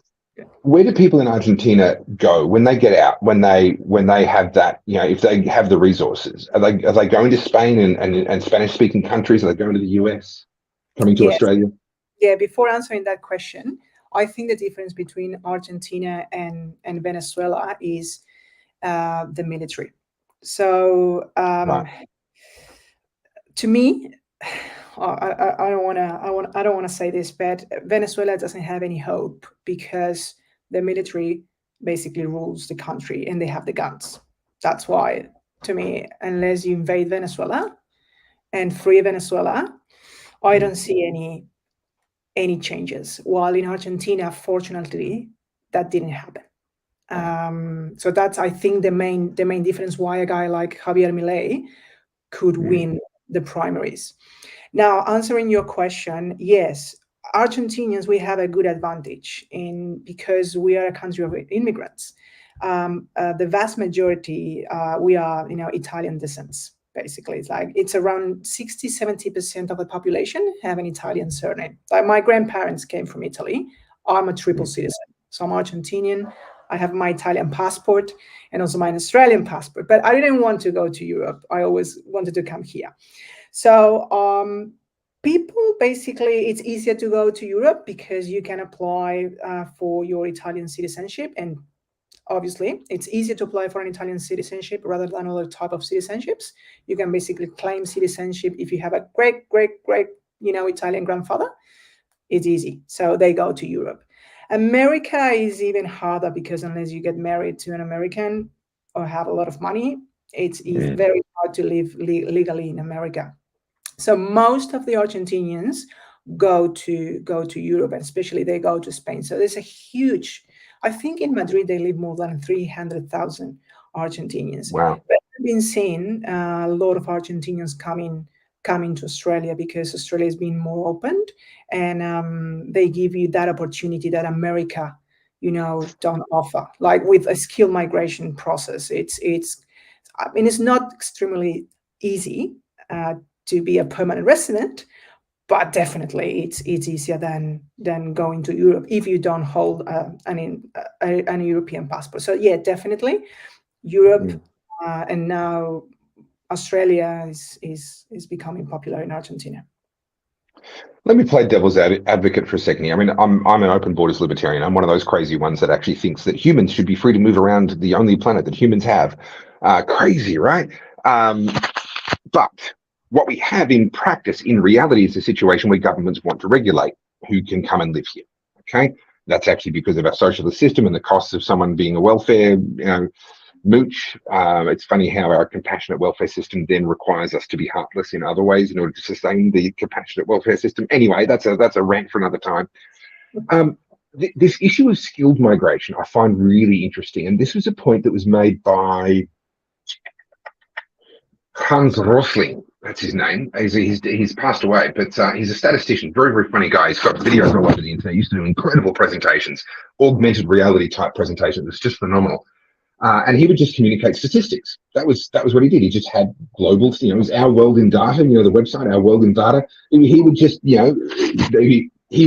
Where do people in Argentina go when they get out, when they have that, if they have the resources? Are they going to Spain and Spanish speaking countries? Are they going to the US, coming to Yes. Australia? Yeah, before answering that question, I think the difference between Argentina and Venezuela is the military. So Right. to me, I don't want to say this, but Venezuela doesn't have any hope because the military basically rules the country and they have the guns. That's why, to me, unless you invade Venezuela and free Venezuela, I don't see any changes. While in Argentina, fortunately, that didn't happen. So that's, I think, the main difference why a guy like Javier Milei could win the primaries. Now, answering your question, yes, Argentinians, we have a good advantage because we are a country of immigrants. The vast majority, we are, Italian descents. Basically, it's around 60-70% of the population have an Italian surname. Like my grandparents came from Italy. I'm a triple citizen, so I'm Argentinian. I have my Italian passport and also my Australian passport. But I didn't want to go to Europe. I always wanted to come here. So people, basically, it's easier to go to Europe because you can apply for your Italian citizenship, and obviously it's easier to apply for an Italian citizenship rather than other type of citizenships. You can basically claim citizenship if you have a great Italian grandfather. It's easy, so they go to Europe. America is even harder because unless you get married to an American or have a lot of money, it's very hard to live legally in America. So most of the Argentinians go to Europe, and especially they go to Spain. So there's a huge, I think in Madrid they live more than 300,000 Argentinians. Wow. But I've been seeing a lot of Argentinians coming to Australia because Australia is being more opened, and they give you that opportunity that America, don't offer. Like with a skilled migration process, it's not extremely easy to be a permanent resident, but definitely it's easier than going to Europe if you don't hold an European passport. So yeah, definitely Europe, and now Australia is becoming popular in Argentina. Let me play devil's advocate for a second here. I mean, I'm an open borders libertarian. I'm one of those crazy ones that actually thinks that humans should be free to move around the only planet that humans have. Crazy, right? But what we have in practice, in reality, is a situation where governments want to regulate who can come and live here. Okay, that's actually because of our socialist system and the costs of someone being a welfare, mooch. It's funny how our compassionate welfare system then requires us to be heartless in other ways in order to sustain the compassionate welfare system. Anyway, that's a rant for another time. This issue of skilled migration I find really interesting, and this was a point that was made by Hans Rosling. That's his name. He's passed away, but he's a statistician. Very, very funny guy. He's got videos all over the internet. He used to do incredible presentations, augmented reality type presentations. It's just phenomenal. And he would just communicate statistics. That was what he did. He just had global, it was Our World in Data, the website, Our World in Data. He would just, he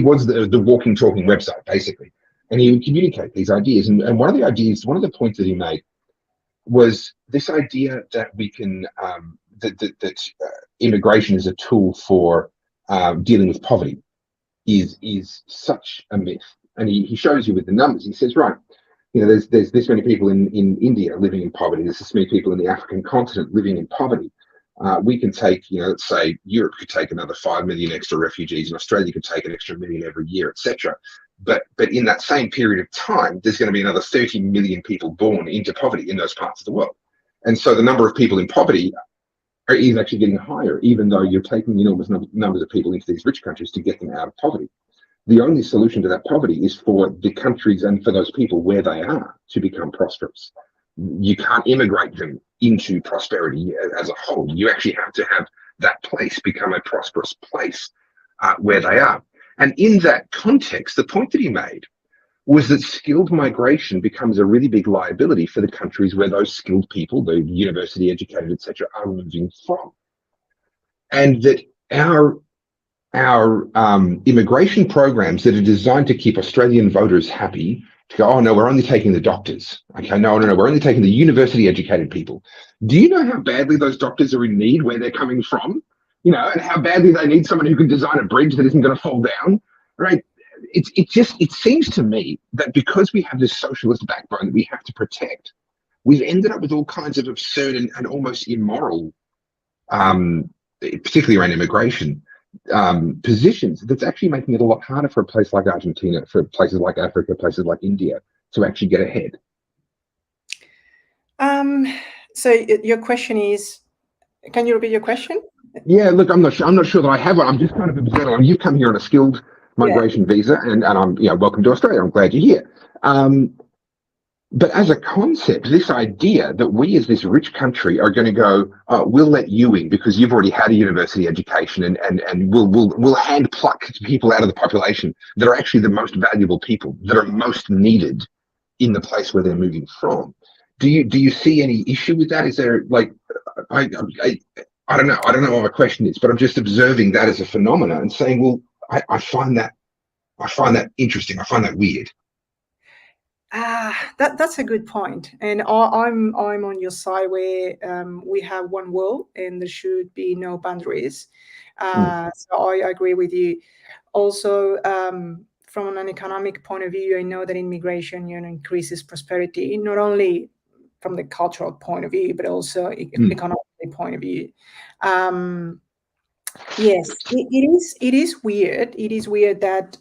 was the walking, talking website, basically. And he would communicate these ideas. And one of the points that he made was this idea that we can, that immigration is a tool for dealing with poverty is such a myth. And he shows you with the numbers. He says, right, there's this many people in India living in poverty. There's this many people in the African continent living in poverty. We can take, let's say Europe could take another 5 million extra refugees, and Australia could take an extra million every year, etc. But in that same period of time, there's going to be another 30 million people born into poverty in those parts of the world. And so the number of people in poverty is actually getting higher, even though you're taking enormous numbers of people into these rich countries to get them out of poverty. The only solution to that poverty is for the countries and for those people where they are to become prosperous. You can't immigrate them into prosperity as a whole. You actually have to have that place become a prosperous place where they are. And in that context, the point that he made was that skilled migration becomes a really big liability for the countries where those skilled people, the university educated, etc., are moving from. And that our immigration programs that are designed to keep Australian voters happy to go, oh no, we're only taking the doctors. Okay, no, we're only taking the university educated people. Do you know how badly those doctors are in need where they're coming from? And how badly they need someone who can design a bridge that isn't going to fall down, right? It seems to me that because we have this socialist backbone that we have to protect, we've ended up with all kinds of absurd and almost immoral, particularly around immigration, positions that's actually making it a lot harder for a place like Argentina, for places like Africa, places like India to actually get ahead. So your question is, can you repeat your question? Yeah, look, I'm not sure that I have one. I'm just kind of observing. You've come here on a skilled migration visa, and I'm welcome to Australia. I'm glad you're here. But as a concept, this idea that we as this rich country are going to go, we'll let you in because you've already had a university education, and we'll hand pluck people out of the population that are actually the most valuable people, that are most needed in the place where they're moving from. Do you see any issue with that? Is there I don't know. I don't know what my question is, but I'm just observing that as a phenomenon and saying, well, I find that interesting. I find that weird. That's a good point, and I'm on your side where we have one world and there should be no boundaries. So I agree with you. Also, from an economic point of view, I know that immigration increases prosperity, not only from the cultural point of view, but also economic point of view. Yes, it is weird. It is weird that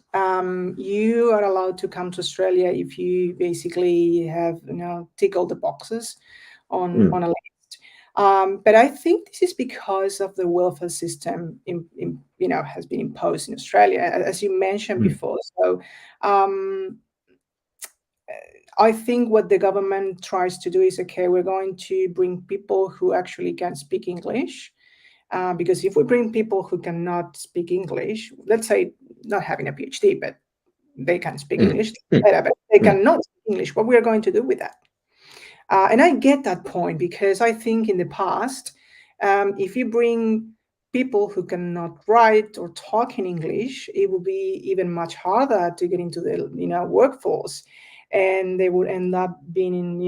you are allowed to come to Australia if you basically have tick all the boxes on a list. But I think this is because of the welfare system has been imposed in Australia, as you mentioned before. So I think what the government tries to do is, okay, we're going to bring people who actually can speak English. Because if we bring people who cannot speak English, let's say not having a PhD, but they can speak English better, but they cannot speak English, what we are going to do with that? And I get that point because I think in the past, if you bring people who cannot write or talk in English, it will be even much harder to get into the workforce. And they would end up being,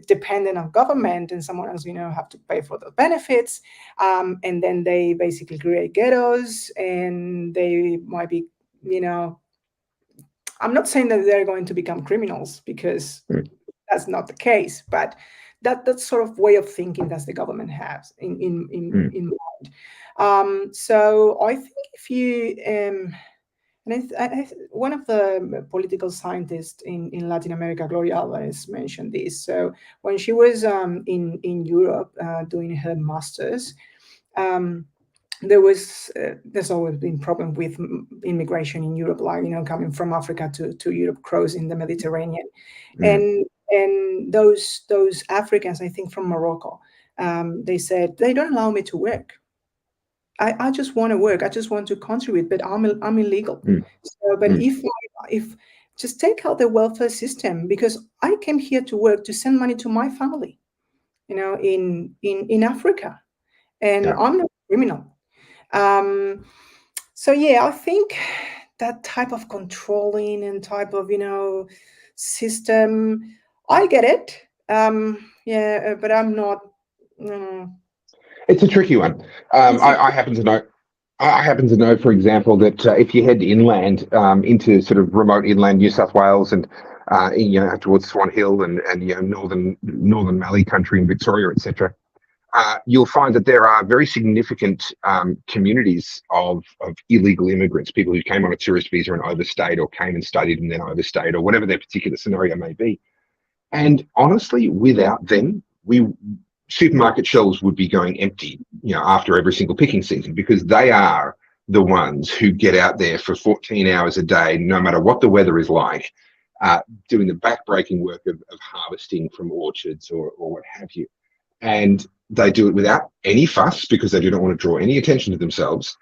dependent on government, and someone else, have to pay for the benefits. And then they basically create ghettos, and they might be, I'm not saying that they're going to become criminals because that's not the case, but that sort of way of thinking that the government has in mind. So I think if you and one of the political scientists in Latin America, Gloria Alvarez, mentioned this. So when she was in Europe doing her master's, there's always been problem with immigration in Europe, like coming from Africa to Europe, crossing the Mediterranean, and those Africans, I think from Morocco, they said they don't allow me to work. I just want to work. I just want to contribute, but I'm illegal. So, but if just take out the welfare system, because I came here to work to send money to my family, in Africa, and I'm not a criminal. So yeah, I think that type of controlling and type of system, I get it. Yeah, but I'm not. It's a tricky one. I happen to know. I happen to know, for example, that if you head inland into sort of remote inland New South Wales and towards Swan Hill and northern Mallee country in Victoria, etc., you'll find that there are very significant communities of illegal immigrants, people who came on a tourist visa and overstayed, or came and studied and then overstayed, or whatever their particular scenario may be. And honestly, without them, supermarket shelves would be going empty, after every single picking season, because they are the ones who get out there for 14 hours a day, no matter what the weather is like, doing the backbreaking work of harvesting from orchards or what have you. And they do it without any fuss because they do not want to draw any attention to themselves.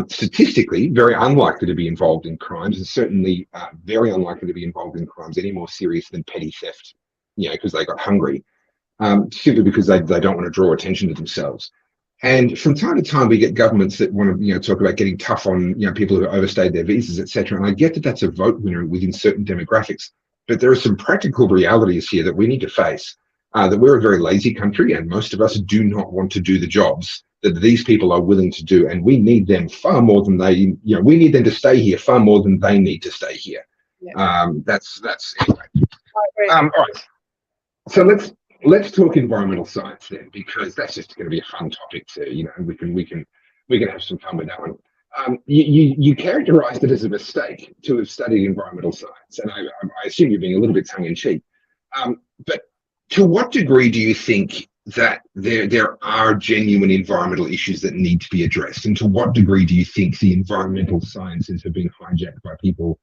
Statistically, very unlikely to be involved in crimes, and certainly very unlikely to be involved in crimes any more serious than petty theft, because they got hungry. Simply because they don't want to draw attention to themselves. And from time to time, we get governments that want to talk about getting tough on people who overstayed their visas, etc. And I get that that's a vote winner within certain demographics. but there are some practical realities here that we need to face. That we're a very lazy country, and most of us do not want to do the jobs that these people are willing to do, and we need them far more than they, we need them to stay here far more than they need to stay here. Yeah. That's anyway. All right. So let's talk environmental science then, because that's just going to be a fun topic to, we can have some fun with that one. You characterized it as a mistake to have studied environmental science, and I assume you're being a little bit tongue in cheek. But to what degree do you think that there are genuine environmental issues that need to be addressed, and to what degree do you think the environmental sciences have been hijacked by people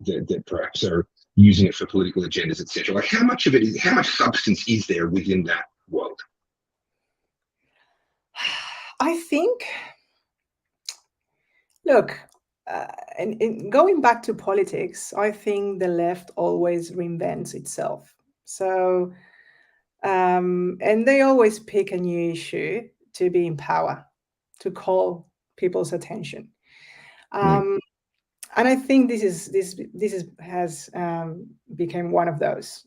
that perhaps are using it for political agendas, etc.? Like, how much substance is there within that world? I think, look, and going back to politics, I think the left always reinvents itself. So, and they always pick a new issue to be in power, to call people's attention. And I think this has become one of those.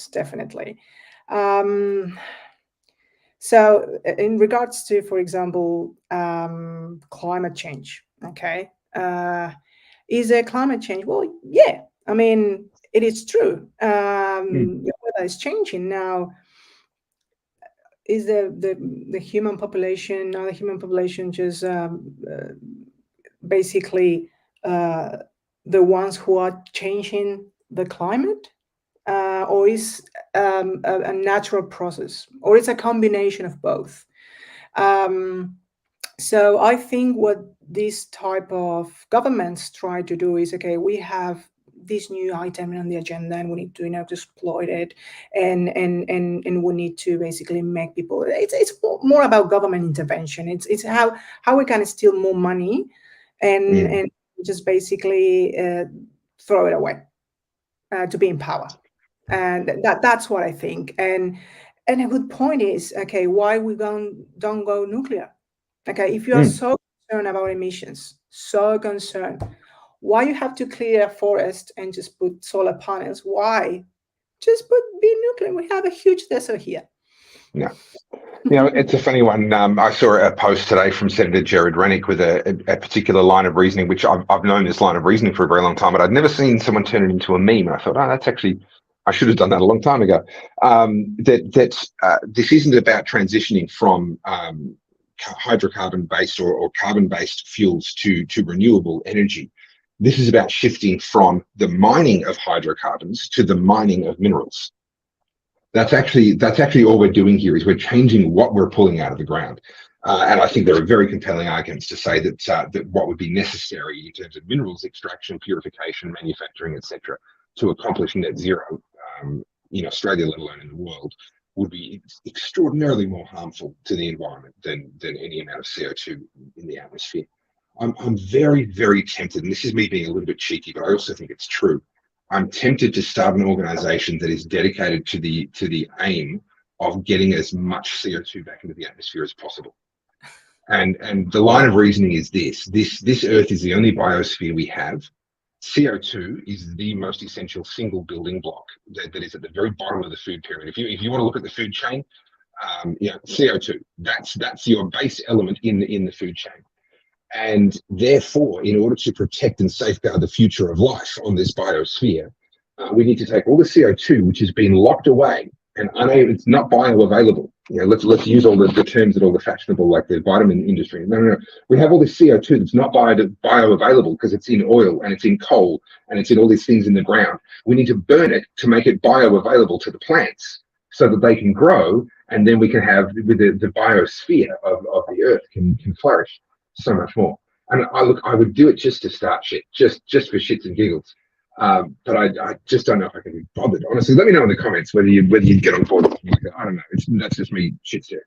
Definitely. So, in regards to, for example, climate change, okay, is there climate change? Well, yeah. I mean, it is true. The weather is changing now. Is the human population, now the human population, just basically the ones who are changing the climate, or is a natural process, or it's a combination of both? So I think what this type of governments try to do is, okay, we have this new item on the agenda, and we need to exploit it, and we need to basically make people. It's more about government intervention. It's how we can steal more money, and just basically throw it away to be in power, and that's what I think. And a good point is, okay, why we don't go nuclear? Okay, if you are so concerned about emissions, so concerned, why you have to clear a forest and just put solar panels? Why? Just be nuclear. We have a huge desert here. Yeah. It's a funny one. I saw a post today from Senator Jared Rennick with a particular line of reasoning, which I've known this line of reasoning for a very long time, but I'd never seen someone turn it into a meme. And I thought, that's actually, I should have done that a long time ago. This isn't about transitioning from hydrocarbon-based or carbon-based fuels to renewable energy. This is about shifting from the mining of hydrocarbons to the mining of minerals. That's actually all we're doing here, is we're changing what we're pulling out of the ground. And I think there are very compelling arguments to say that what would be necessary in terms of minerals extraction, purification, manufacturing, etc., to accomplish net zero in Australia, let alone in the world, would be extraordinarily more harmful to the environment than any amount of CO2 in the atmosphere. I'm very, very tempted, and this is me being a little bit cheeky, but I also think it's true. I'm tempted to start an organization that is dedicated to the aim of getting as much CO2 back into the atmosphere as possible. And the line of reasoning is this Earth is the only biosphere we have. CO2 is the most essential single building block that is at the very bottom of the food pyramid. If you want to look at the food chain, CO2, that's your base element in the food chain. And therefore, in order to protect and safeguard the future of life on this biosphere, we need to take all the CO2, which has been locked away and it's not bioavailable. Let's use all the terms that all the fashionable, like the vitamin industry. No. We have all this CO2 that's not bioavailable because it's in oil and it's in coal and it's in all these things in the ground. We need to burn it to make it bioavailable to the plants so that they can grow, and then we can have the biosphere of the earth can flourish so much more. And I would do it just to start shit, just for shits and giggles. But I just don't know if I can be bothered. Honestly, let me know in the comments whether you'd get on board. I don't know. That's just me shit staring.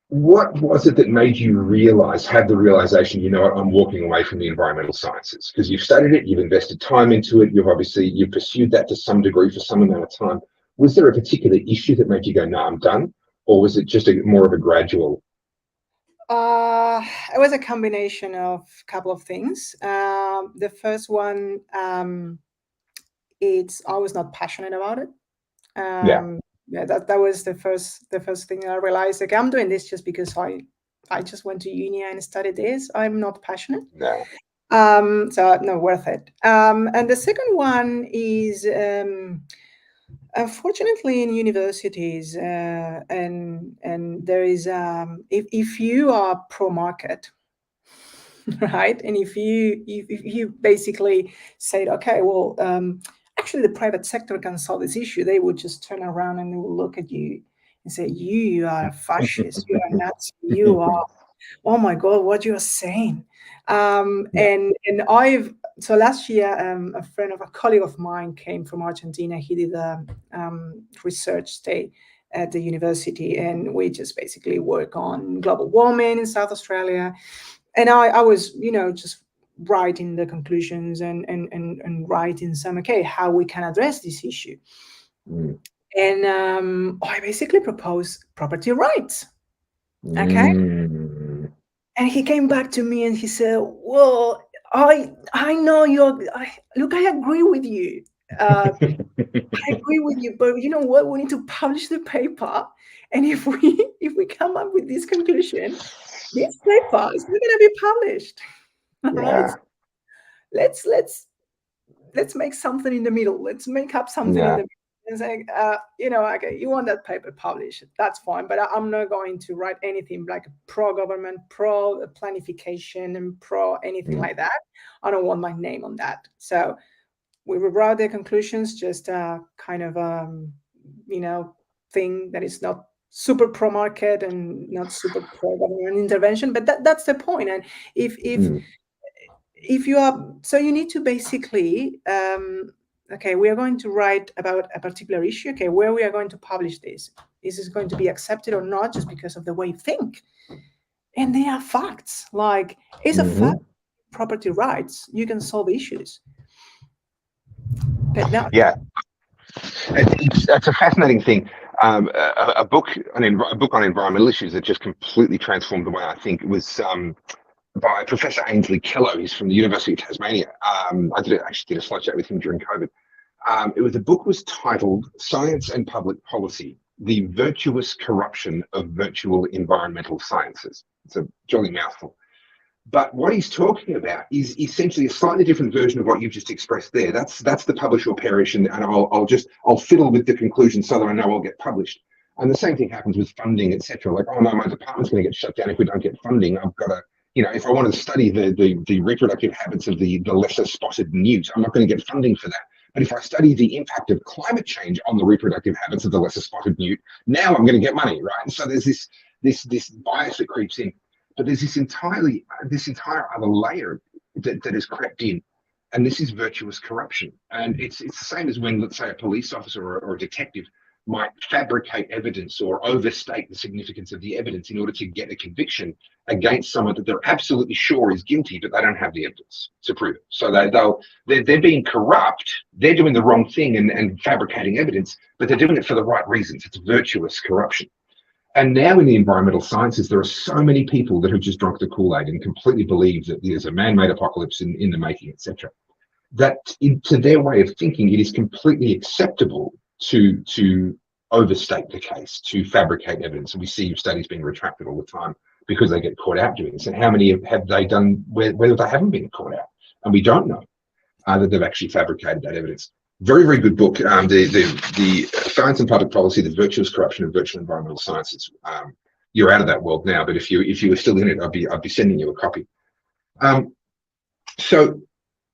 What was it that made you have the realization, I'm walking away from the environmental sciences? Because you've studied it, you've invested time into it, you've pursued that to some degree for some amount of time. Was there a particular issue that made you go, no, I'm done? Or was it just more of a gradual? It was a combination of a couple of things. The first one, I was not passionate about it. Yeah. Yeah, that was the first thing I realized. Like, I'm doing this just because I just went to uni and studied this. I'm not passionate. Yeah. So not worth it. And the second one is, unfortunately, in universities, and there is, if you are pro market, right, and if you basically said, okay, well, actually the private sector can solve this issue, they would just turn around and they will look at you and say, you are a fascist, you are Nazi, you are, oh my God, what you are saying. Yeah. And I've, so last year, a colleague of mine came from Argentina. He did a research stay at the university, and we just basically work on global warming in South Australia. And I was, just writing the conclusions and writing some, okay, how we can address this issue. Mm. And I basically proposed property rights. Okay. Mm. And he came back to me and he said, well, I know look, I agree with you. I agree with you, but you know what? We need to publish the paper. And if we come up with this conclusion, this paper is not going to be published. Right? Yeah. Let's make something in the middle. Let's make up something in Yeah. the middle and say, okay, you want that paper published, that's fine, but I'm not going to write anything like pro government, pro planification, and pro anything like that. I don't want my name on that. So we wrote the conclusions, just a kind of thing that is not super pro market and not super pro government intervention, but that's the point. And if you are, so you need to basically, okay, we are going to write about a particular issue. Okay, where we are going to publish this? Is this going to be accepted or not, just because of the way you think? And they are facts. Like, it's a fact. Property rights, you can solve issues. But no. Yeah. It's a fascinating thing. A book on environmental issues that just completely transformed the way I think. It was by Professor Ainsley Kello. He's from the University of Tasmania. I actually did a slide chat with him during COVID. The book was titled "Science and Public Policy: The Virtuous Corruption of Virtual Environmental Sciences." It's a jolly mouthful. But what he's talking about is essentially a slightly different version of what you've just expressed there. That's the publish or perish, and I'll fiddle with the conclusion so that I know I'll get published. And the same thing happens with funding, etc. Like, oh no, my department's going to get shut down if we don't get funding. I've got to, if I want to study the reproductive habits of the lesser spotted newt, I'm not going to get funding for that. But if I study the impact of climate change on the reproductive habits of the lesser spotted newt, now I'm going to get money, right? And so there's this bias that creeps in. But there's this entire other layer that has crept in, and this is virtuous corruption. And it's the same as when, let's say, a police officer or a detective might fabricate evidence or overstate the significance of the evidence in order to get a conviction against someone that they're absolutely sure is guilty, but they don't have the evidence to prove it. So they're being corrupt. They're doing the wrong thing and fabricating evidence, but they're doing it for the right reasons. It's virtuous corruption. And now in the environmental sciences, there are so many people that have just drunk the Kool-Aid and completely believe that there's a man-made apocalypse in the making, etc. That to their way of thinking, it is completely acceptable to overstate the case, to fabricate evidence. And we see studies being retracted all the time because they get caught out doing this. And how many have they done whether they haven't been caught out? And we don't know that they've actually fabricated that evidence. Very, very good book. The Science and Public Policy: The Virtuous Corruption of Virtual Environmental Sciences. You're out of that world now, but if you were still in it, I'd be sending you a copy. So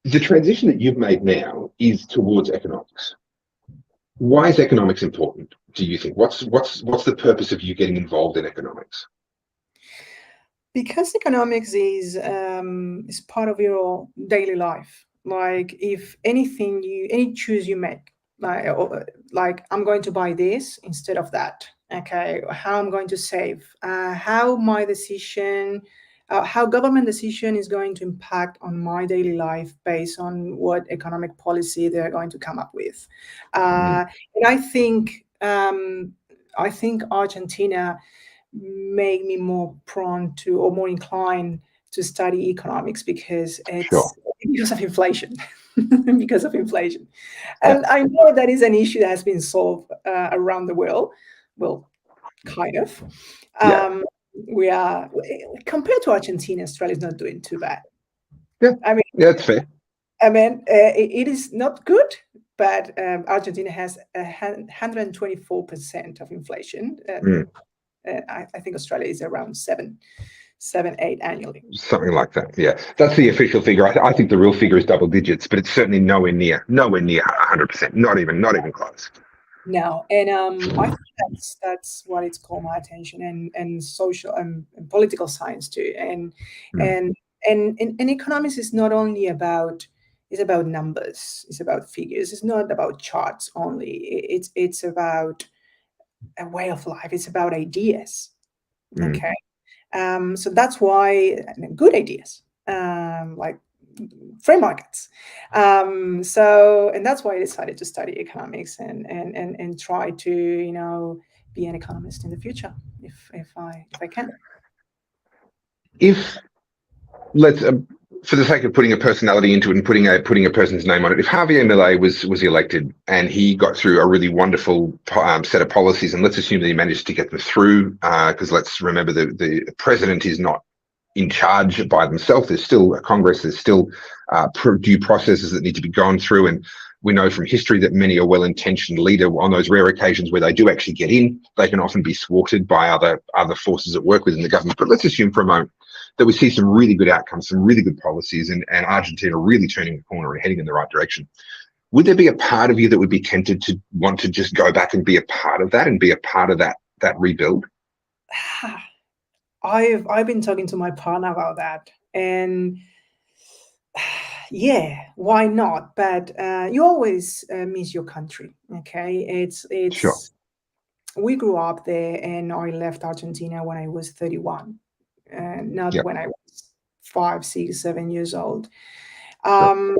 the transition that you've made now is towards economics. Why is economics important, do you think? What's the purpose of you getting involved in economics? Because economics is part of your daily life. Like, if anything, any choice you make, like I'm going to buy this instead of that. Okay, how I'm going to save, how my decision, how government decision is going to impact on my daily life based on what economic policy they're going to come up with. And I think Argentina made me more prone to, or more inclined to, study economics because it's because of inflation. because of inflation. And I know that is an issue that has been solved around the world. Well, kind of. We are, compared to Argentina, Australia is not doing too bad. I mean, that's fair. I mean, it is not good, but Argentina has 124% of inflation. I think Australia is around 7, 8 annually. Something like that. Yeah, that's the official figure. I think the real figure is double digits, but it's certainly nowhere near 100%. Not even close. No, and I think that's what it's called my attention, and social and political science too, and economics is not only about, it's about numbers, it's about figures, it's not about charts only. It's about a way of life. It's about ideas. Okay, so that's why good ideas, like free markets. So, and that's why I decided to study economics and try to, be an economist in the future if I can. If let's, for the sake of putting a personality into it and putting a person's name on it, if Javier Milei was elected and he got through a really wonderful set of policies, and let's assume that he managed to get them through, because let's remember the president is not in charge by themselves. There's still a Congress, there's still due processes that need to be gone through. And we know from history that many a well-intentioned leader, on those rare occasions where they do actually get in, they can often be thwarted by other forces at work within the government. But let's assume for a moment that we see some really good outcomes, some really good policies, and Argentina really turning the corner and heading in the right direction. Would there be a part of you that would be tempted to want to just go back and be a part of that and be a part of that rebuild? I've been talking to my partner about that, and yeah, why not? But you always miss your country. Okay, it's Sure. We grew up there, and I left Argentina when I was 31, not when I was 5, 6, 7 years old. I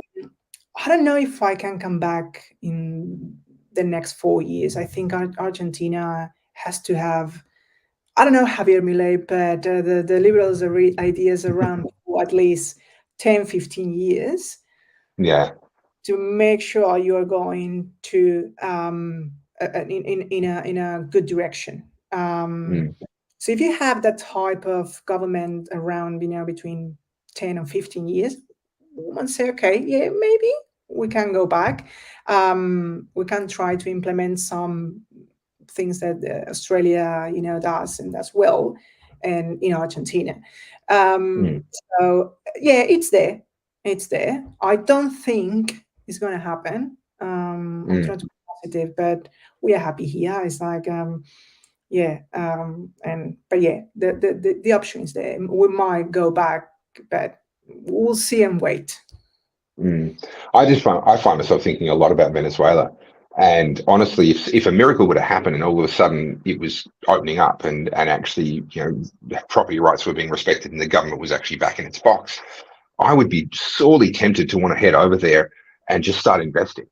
don't know if I can come back in the next 4 years. I think Argentina has to have, I don't know, Javier Milei, but the liberals are ideas around for at least 10, 15 years. Yeah. To make sure you're going to in a good direction. So if you have that type of government around, between 10 and 15 years, one say, okay, yeah, maybe we can go back. We can try to implement some things that Australia, does and does well, and Argentina. So yeah, it's there. I don't think it's going to happen. I'm trying to be positive, but we are happy here. It's like, but yeah, the option is there. We might go back, but we'll see and wait. I find myself thinking a lot about Venezuela. And honestly, if a miracle were to happen and all of a sudden it was opening up and actually, property rights were being respected and the government was actually back in its box, I would be sorely tempted to want to head over there and just start investing.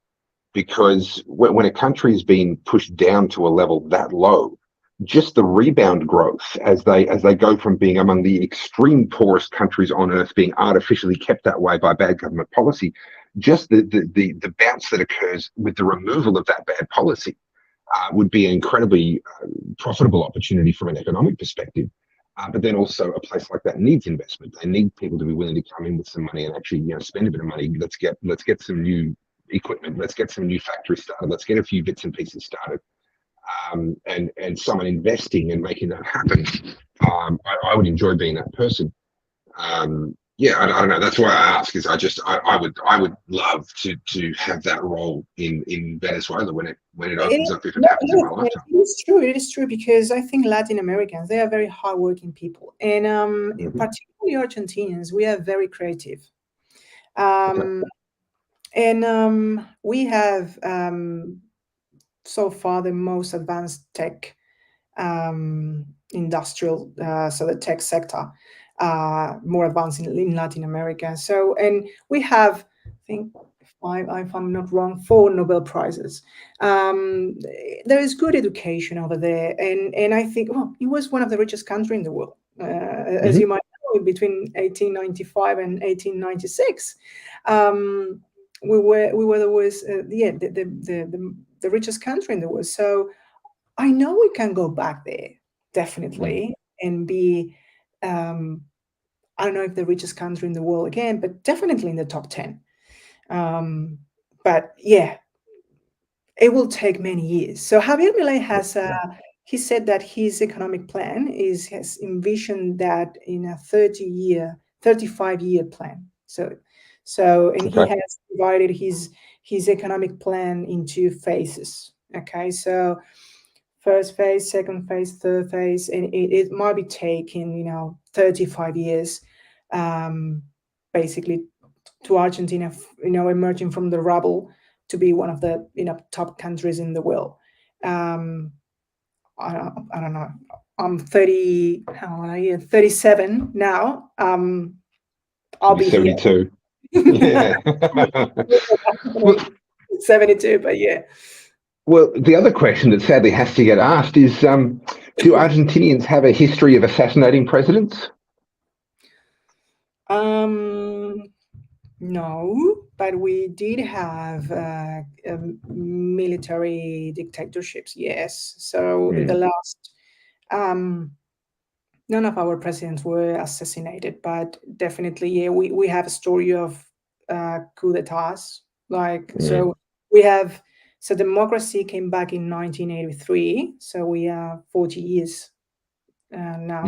Because when a country is being pushed down to a level that low, just the rebound growth as they go from being among the extreme poorest countries on earth, being artificially kept that way by bad government policy, just the bounce that occurs with the removal of that bad policy would be an incredibly profitable opportunity from an economic perspective. But then also a place like that needs investment. They need people to be willing to come in with some money and actually spend a bit of money. Let's get some new equipment. Let's get some new factories started. Let's get a few bits and pieces started. And someone investing and making that happen. I would enjoy being that person. I don't know. That's why I ask. Is I would love to have that role in Venezuela when it opens up, if it happens in my lifetime. It is true, because I think Latin Americans, they are very hardworking people, and particularly Argentinians, we are very creative. And we have so far the most advanced tech industrial, so the tech sector, more advanced in Latin America. So, and we have, I think, if I'm not wrong, 4 Nobel Prizes. There is good education over there, and I think it was one of the richest countries in the world, as you might know, between 1895 and 1896. we were always the richest country in the world. So I know we can go back there definitely and be I don't know if the richest country in the world again, but definitely in the top 10. But yeah, it will take many years. So Javier Milei has he said that his economic plan has envisioned that in a 35-year plan. And he Okay. has divided his economic plan into phases. Okay, so first phase, second phase, third phase, and it might be taking 35 years, basically, to Argentina, emerging from the rubble to be one of the top countries in the world. I don't know. I'm 30. How old are you? 37 now. I'll be here. 72. Yeah. Well, 72, but yeah. well, the other question that sadly has to get asked is, do Argentinians have a history of assassinating presidents? No, but we did have military dictatorships. Yes. So in the last, none of our presidents were assassinated, but definitely, yeah, we have a story of coup d'etats. So we have, so democracy came back in 1983. So we are 40 years now.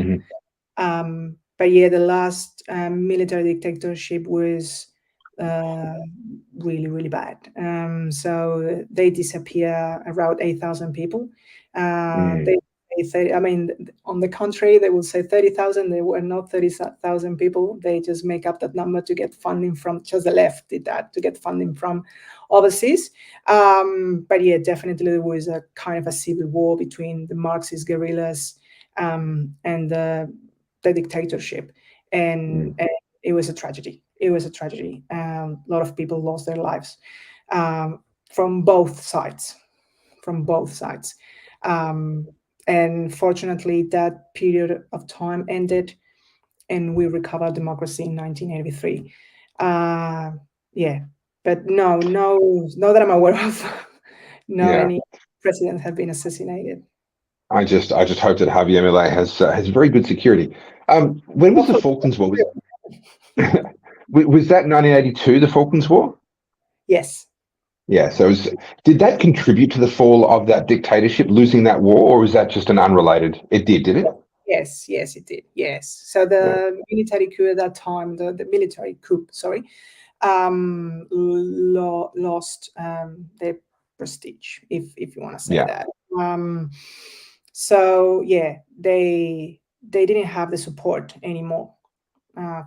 But yeah, the last military dictatorship was really, really bad. So they disappear around 8,000 people. They say, I mean, on the contrary, they will say 30,000. They were not 30,000 people. They just make up that number to get funding from, just the left did that, to get funding from overseas. But yeah, definitely there was a kind of a civil war between the Marxist guerrillas and the dictatorship. And it was a tragedy. It was a tragedy. A lot of people lost their lives from both sides. And fortunately, that period of time ended, and we recovered democracy in 1983. Yeah, but no, not that I'm aware of. Not any presidents have been assassinated. I just hope that Javier Milei has very good security. When was the Falklands War? Was that 1982, the Falklands War? Yes. Yeah. So did that contribute to the fall of that dictatorship, losing that war, or was that just an unrelated? It did it? Yes, it did. Yes. So the military coup at that time, the military coup, sorry, lost their prestige, if you want to say that. So yeah, they didn't have the support anymore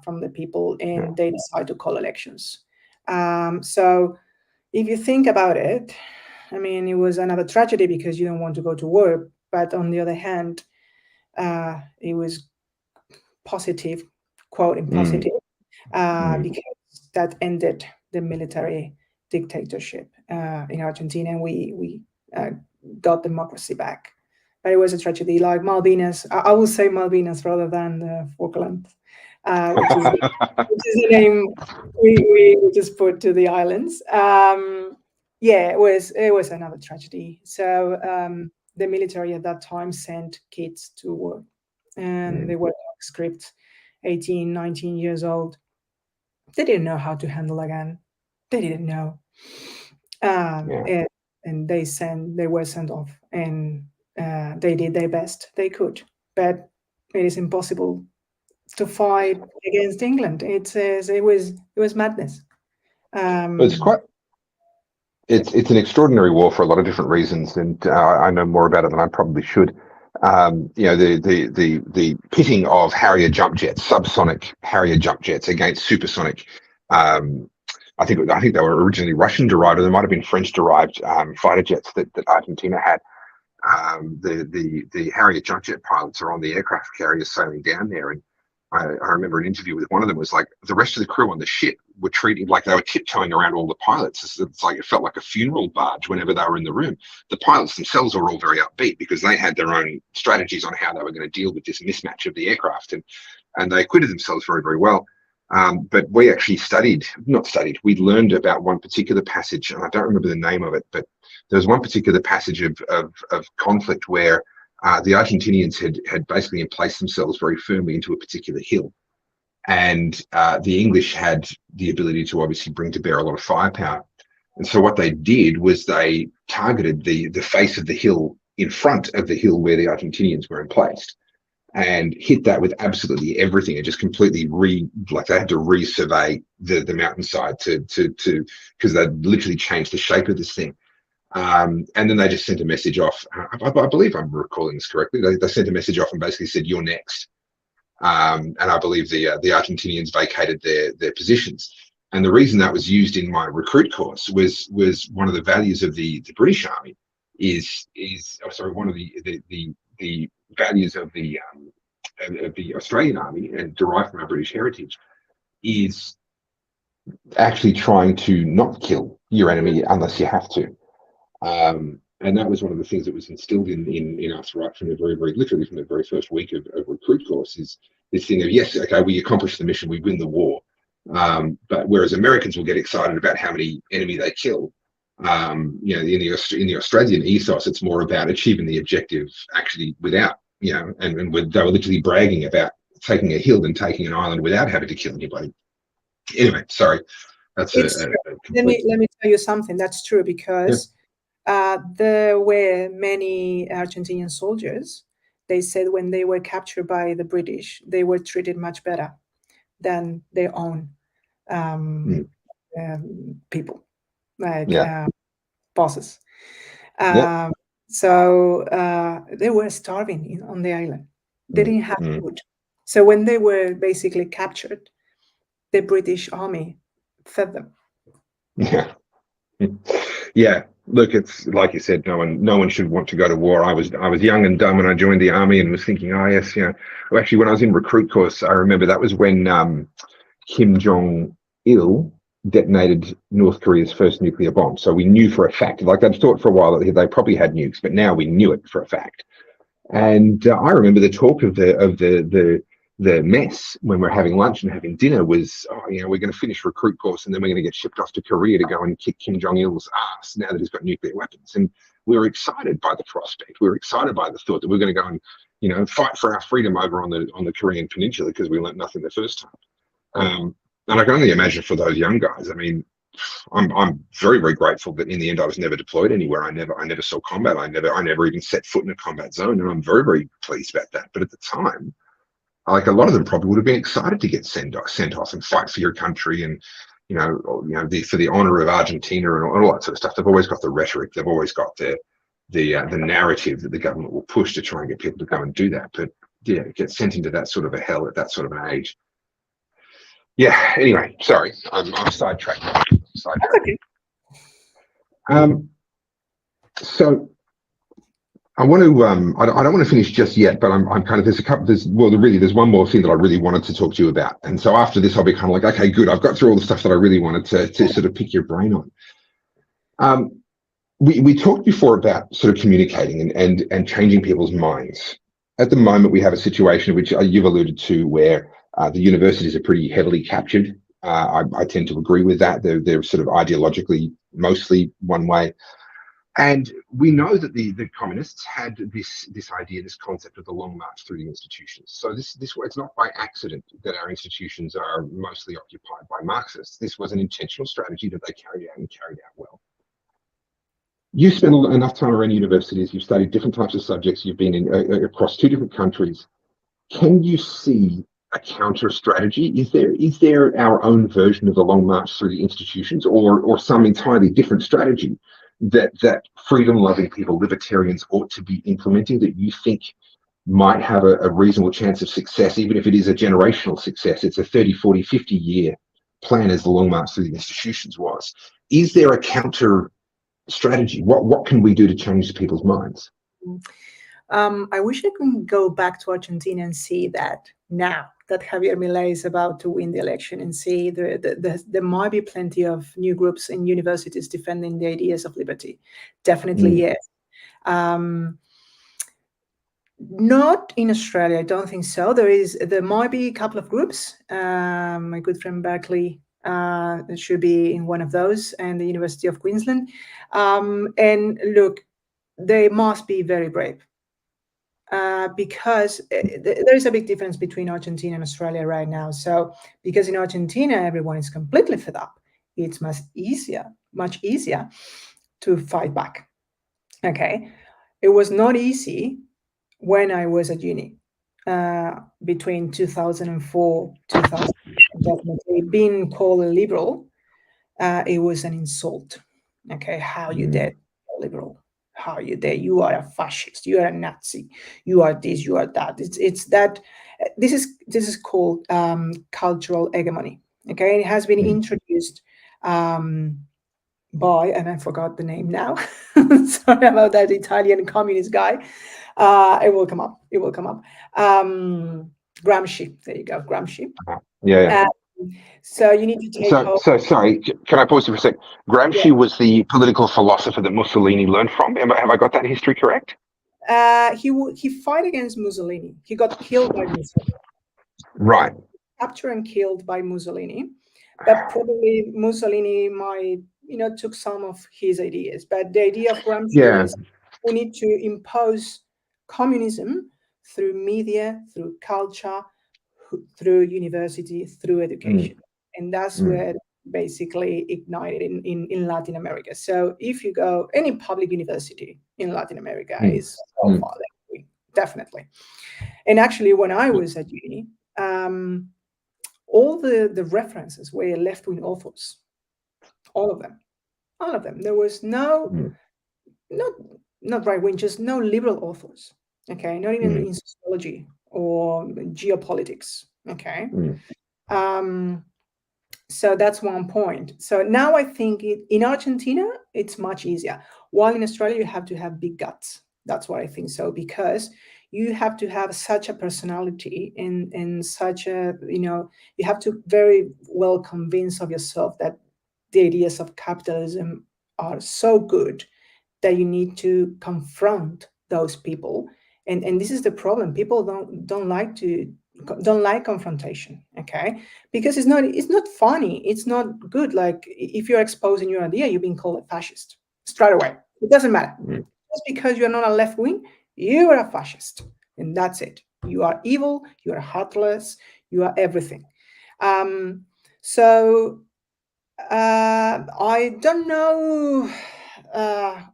from the people, and they decided to call elections. So if you think about it, I mean, it was another tragedy because you don't want to go to war. But on the other hand, it was positive, quoting positive, because that ended the military dictatorship in Argentina, and we got democracy back. But it was a tragedy, like Malvinas. I will say Malvinas rather than the Falklands, which is the name we just put to the islands. Yeah, it was another tragedy. So the military at that time sent kids to war, and they were script 18, 19 years old. They didn't know how to handle a gun. They didn't know. And they were sent off, and they did their best they could. But it is impossible to fight against England. It was madness. It's an extraordinary war for a lot of different reasons, and I know more about it than I probably should. The pitting of Harrier jump jets, subsonic Harrier jump jets against supersonic. I think they were originally Russian derived, or they might have been French derived fighter jets that Argentina had. The Harrier jump jet pilots are on the aircraft carriers sailing down there, and I remember an interview with one of them was like the rest of the crew on the ship were treated like they were tiptoeing around all the pilots. It's like it felt like a funeral barge whenever they were in the room. The pilots themselves were all very upbeat because they had their own strategies on how they were going to deal with this mismatch of the aircraft, and they acquitted themselves very, very well. But we actually we learned about one particular passage, and I don't remember the name of it, but there was one particular passage of conflict where the Argentinians had basically emplaced themselves very firmly into a particular hill. And the English had the ability to obviously bring to bear a lot of firepower. And so what they did was they targeted the face of the hill in front of the hill where the Argentinians were emplaced, and hit that with absolutely everything, and just completely they had to resurvey the mountainside to because they'd literally changed the shape of this thing. And then they just sent a message off. I believe I'm recalling this correctly. They sent a message off and basically said, "You're next." And I believe the Argentinians vacated their positions. And the reason that was used in my recruit course was one of the values of the British Army one of the values of the Australian Army, and derived from our British heritage, is actually trying to not kill your enemy unless you have to. And that was one of the things that was instilled in us right from the literally from the very first week of recruit course, is this thing of, yes, okay, we accomplish the mission, we win the war. But whereas Americans will get excited about how many enemy they kill, in the Australian ethos, it's more about achieving the objective actually without, and they were literally bragging about taking a hill and taking an island without having to kill anybody. Anyway, sorry, that's let me tell you something. That's true, because there were many Argentinian soldiers. They said when they were captured by the British, they were treated much better than their own people, like bosses. So they were starving on the island. They didn't have food. So when they were basically captured, the British Army fed them. Yeah. Look, it's like you said, no one should want to go to war. I was young and dumb when I joined the army and was thinking, oh yes, well, actually, when I was in recruit course, I remember that was when Kim Jong-il detonated North Korea's first nuclear bomb. So we knew for a fact, like they'd thought for a while that they probably had nukes, but now we knew it for a fact. And I remember the talk of the mess when we're having lunch and having dinner was, we're going to finish recruit course and then we're going to get shipped off to Korea to go and kick Kim Jong-il's ass now that he's got nuclear weapons. And we were excited by the prospect. We were excited by the thought that we're going to go and, fight for our freedom over on the Korean Peninsula, because we learned nothing the first time. And I can only imagine for those young guys. I mean, I'm very, very grateful that in the end I was never deployed anywhere. I never saw combat. I never even set foot in a combat zone, and I'm very, very pleased about that. But at the time, like, a lot of them probably would have been excited to get sent off and fight for your country, and for the honor of Argentina and all that sort of stuff. They've always got the rhetoric. They've always got the narrative that the government will push to try and get people to go and do that. But yeah, get sent into that sort of a hell at that sort of an age. Yeah. Anyway, sorry, I'm sidetracked. Okay. So I want to. I don't want to finish just yet, but I'm kind of. There's one more thing that I really wanted to talk to you about, and so after this, I'll be kind of like, okay, good. I've got through all the stuff that I really wanted to sort of pick your brain on. We talked before about sort of communicating and changing people's minds. At the moment, we have a situation which you've alluded to, where the universities are pretty heavily captured. I tend to agree with that. They're sort of ideologically mostly one way. And we know that the communists had this idea, this concept of the long march through the institutions. So this it's not by accident that our institutions are mostly occupied by Marxists. This was an intentional strategy that they carried out, and carried out well. You spent enough time around universities. You've studied different types of subjects. You've been in across 2 different countries. Can you see a counter strategy? Is there our own version of the long march through the institutions, or some entirely different strategy that freedom-loving people, libertarians, ought to be implementing, that you think might have a reasonable chance of success, even if it is a generational success? It's a 30, 40, 50-year plan, as the long march through the institutions was. Is there a counter strategy? What can we do to change people's minds? I wish I could go back to Argentina and see that now that Javier Milei is about to win the election, and see there might be plenty of new groups in universities defending the ideas of liberty. Definitely, yes. Not in Australia, I don't think so. There might be a couple of groups. My good friend Berkeley should be in one of those, and the University of Queensland. And look, they must be very brave because there is a big difference between Argentina and Australia right now. So because in Argentina, everyone is completely fed up, it's much easier to fight back. Okay. It was not easy when I was at uni, between 2004, 2000, definitely being called a liberal, it was an insult. Okay, how you dare liberal? How you dare? You are a fascist. You are a Nazi. You are this. You are that. It's that. This is called cultural hegemony. Okay, it has been introduced by, and I forgot the name now. Sorry about that, Italian communist guy. It will come up. It will come up. Gramsci. There you go, Gramsci. Yeah. So you need to take. So sorry. Can I pause you for a sec? Gramsci was the political philosopher that Mussolini learned from. Have I got that history correct? He fought against Mussolini. He got killed by Mussolini. Right. Captured and killed by Mussolini. But probably Mussolini might, took some of his ideas. But the idea of Gramsci is we need to impose communism through media, through culture, through university, through education. And that's where basically ignited in Latin America. So if you go any public university in Latin America is so far left-wing, definitely. And actually, when I was at uni, all the references were left-wing authors, all of them. There was not right-wing, just no liberal authors. Okay, not even in sociology or geopolitics. Okay. So that's one point. So now I think in Argentina, it's much easier. While in Australia, you have to have big guts. That's what I think so, because you have to have such a personality and such a, you have to very well convince of yourself that the ideas of capitalism are so good that you need to confront those people. And this is the problem. People don't like confrontation, okay? Because it's not funny. It's not good. Like if you're exposing your idea, you're being called a fascist straight away. It doesn't matter. Just because you're not a left wing, you are a fascist, and that's it. You are evil. You are heartless. You are everything. So I don't know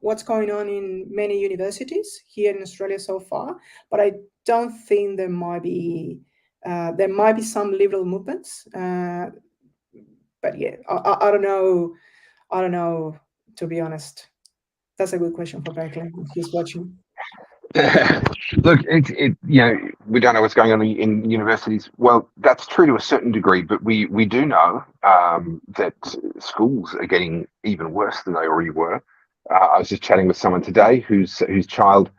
what's going on in many universities here in Australia so far, but I don't think there might be some liberal movements. But yeah, I don't know. I don't know, to be honest. That's a good question for Berkeley if he's watching. Look, we don't know what's going on in universities. Well, that's true to a certain degree, but we do know that schools are getting even worse than they already were. I was just chatting with someone today whose child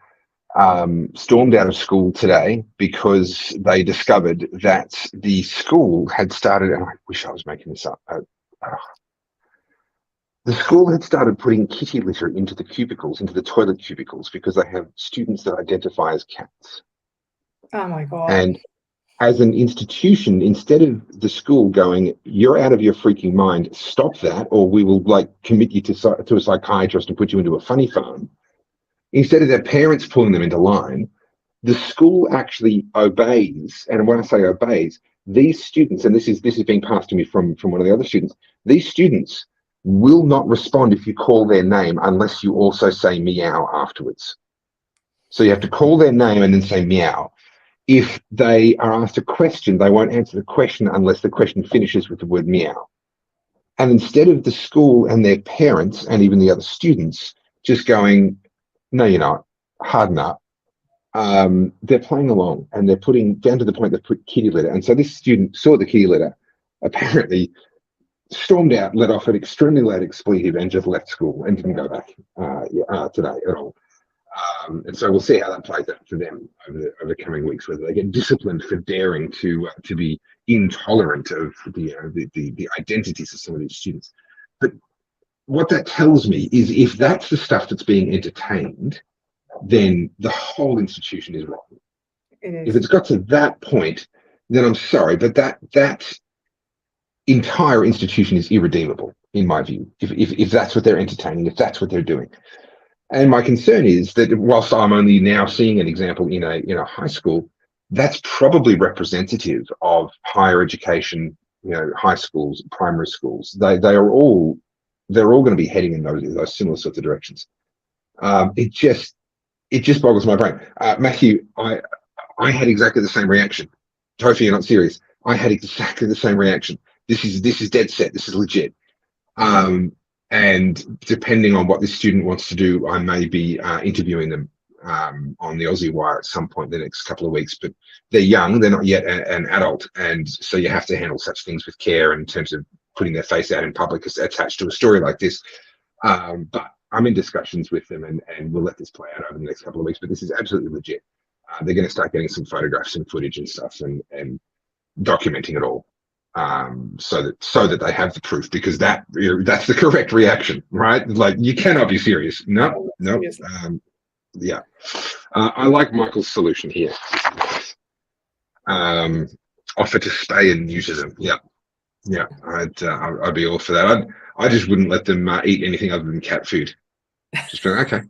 stormed out of school today because they discovered that the school had started, and I wish I was making this up. The school had started putting kitty litter into the toilet cubicles, because they have students that identify as cats. Oh my God. And as an institution, instead of the school going, you're out of your freaking mind, stop that, or we will commit you to a psychiatrist and put you into a funny farm, instead of their parents pulling them into line, the school actually obeys. And when I say obeys, these students, and this is being passed to me from one of the other students, these students will not respond if you call their name unless you also say meow afterwards. So you have to call their name and then say meow. If they are asked a question, they won't answer the question unless the question finishes with the word meow. And instead of the school and their parents and even the other students just going, no, you're not, harden up, they're playing along, and they're putting down to the point they put kitty litter. And so this student saw the kitty litter, apparently stormed out, let off an extremely loud expletive, and just left school and didn't go back today at all. And so we'll see how that plays out for them over the coming weeks, whether they get disciplined for daring to be intolerant of the identities of some of these students. But what that tells me is, if that's the stuff that's being entertained, then the whole institution is wrong. It If is. it's got to that point, then I'm sorry, but that entire institution is irredeemable, in my view. If that's what they're entertaining, if that's what they're doing. And my concern is that whilst I'm only now seeing an example in a high school, that's probably representative of higher education, high schools, primary schools. They're all going to be heading in those similar sorts of directions. It just boggles my brain. Matthew, I had exactly the same reaction. Topher, you're not serious. I had exactly the same reaction. This is dead set. This is legit. And depending on what this student wants to do, I may be interviewing them on the Aussie Wire at some point in the next couple of weeks. But they're young; they're not yet an adult, and so you have to handle such things with care in terms of putting their face out in public attached to a story like this. But I'm in discussions with them, and we'll let this play out over the next couple of weeks. But this is absolutely legit. They're going to start getting some photographs and footage and stuff, and documenting it all, so that they have the proof, because that's the correct reaction, right? Like, you cannot be serious. No. Yeah. I like Michael's solution here. Offer to stay and neuter them. Yeah. I'd be all for that. I just wouldn't let them eat anything other than cat food. Just be like, okay,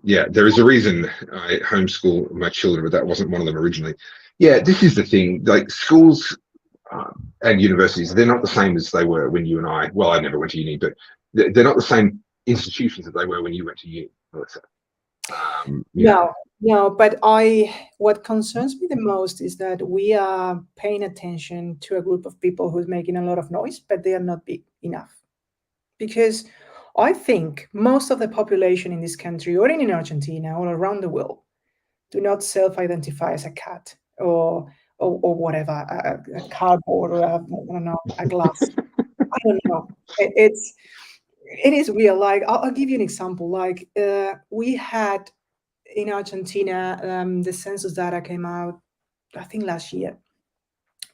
there is a reason I homeschool my children, but that wasn't one of them originally. Yeah, this is the thing. Like, schools and universities, they're not the same as they were when you and I. Well, I never went to uni, but they're not the same institutions that they were when you went to uni, Melissa. No, but what concerns me the most is that we are paying attention to a group of people who's making a lot of noise, but they are not big enough. Because I think most of the population in this country, or in Argentina, or around the world, do not self-identify as a cat or whatever, a cardboard, or a glass. I don't know. It is real. Like, I'll give you an example. Like, we had in Argentina, the census data came out, I think, last year.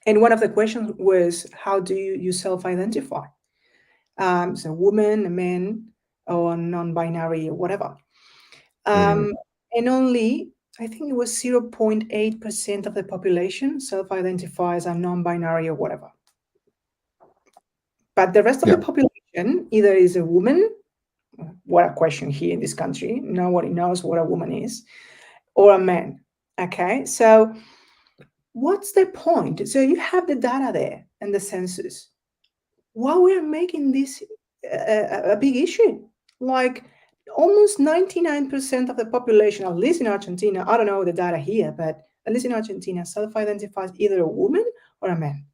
And one of the questions was, how do you self-identify? So woman, a man, or non-binary, or whatever. And only, I think it was 0.8% of the population self-identifies as non-binary or whatever. But the rest of the population either is a woman, what a question here in this country, nobody knows what a woman is, or a man. Okay, so what's the point? So you have the data there and the census. Why we are making this a big issue? Like, almost 99% of the population, at least in Argentina, I don't know the data here, but at least in Argentina, self-identifies either a woman or a man.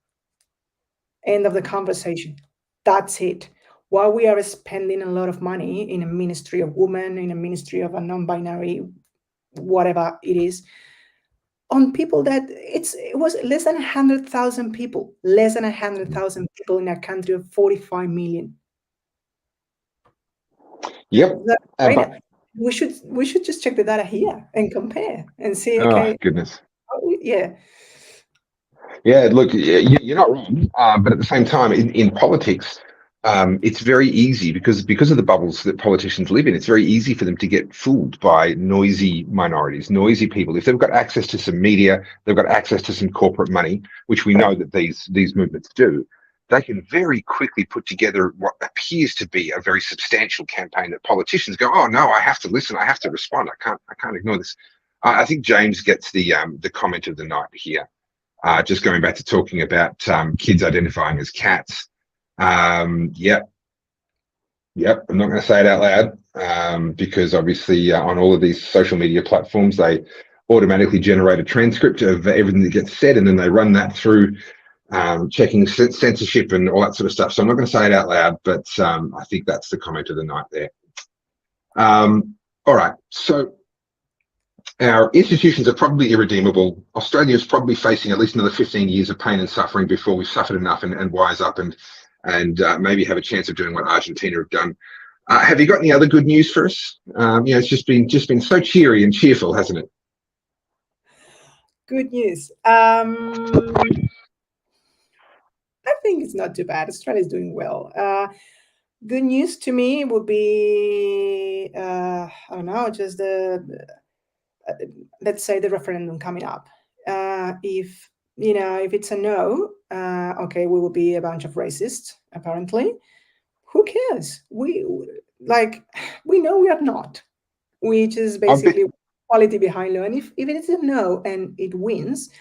End of the conversation. That's it. While we are spending a lot of money in a ministry of women, in a ministry of a non-binary, whatever it is, on people that it was less than 100,000 people, in a country of 45 million. Yep. We should just check the data here and compare and see. Okay. Oh, goodness. Yeah. Yeah. Look, you're not wrong, but at the same time, in politics, it's very easy because of the bubbles that politicians live in. It's very easy for them to get fooled by noisy minorities, noisy people. If they've got access to some media, they've got access to some corporate money, which we know that these movements do. They can very quickly put together what appears to be a very substantial campaign that politicians go, oh no, I have to listen, I have to respond, I can't ignore this. I think James gets the comment of the night here. Just going back to talking about kids identifying as cats. Yep. I'm not going to say it out loud because obviously on all of these social media platforms, they automatically generate a transcript of everything that gets said, and then they run that through checking censorship and all that sort of stuff. So I'm not going to say it out loud, but I think that's the comment of the night there. All right. So our institutions are probably irredeemable. Australia is probably facing at least another 15 years of pain and suffering before we've suffered enough and wise up and maybe have a chance of doing what Argentina have done. Have you got any other good news for us? It's just been so cheery and cheerful, hasn't it? Good news. I think it's not too bad. Australia is doing well. Good news to me would be, I don't know, just let's say the referendum coming up. If if it's a no, okay, we will be a bunch of racists. Apparently, who cares? We know we are not. We just basically quality behind law. And if it is a no and it wins,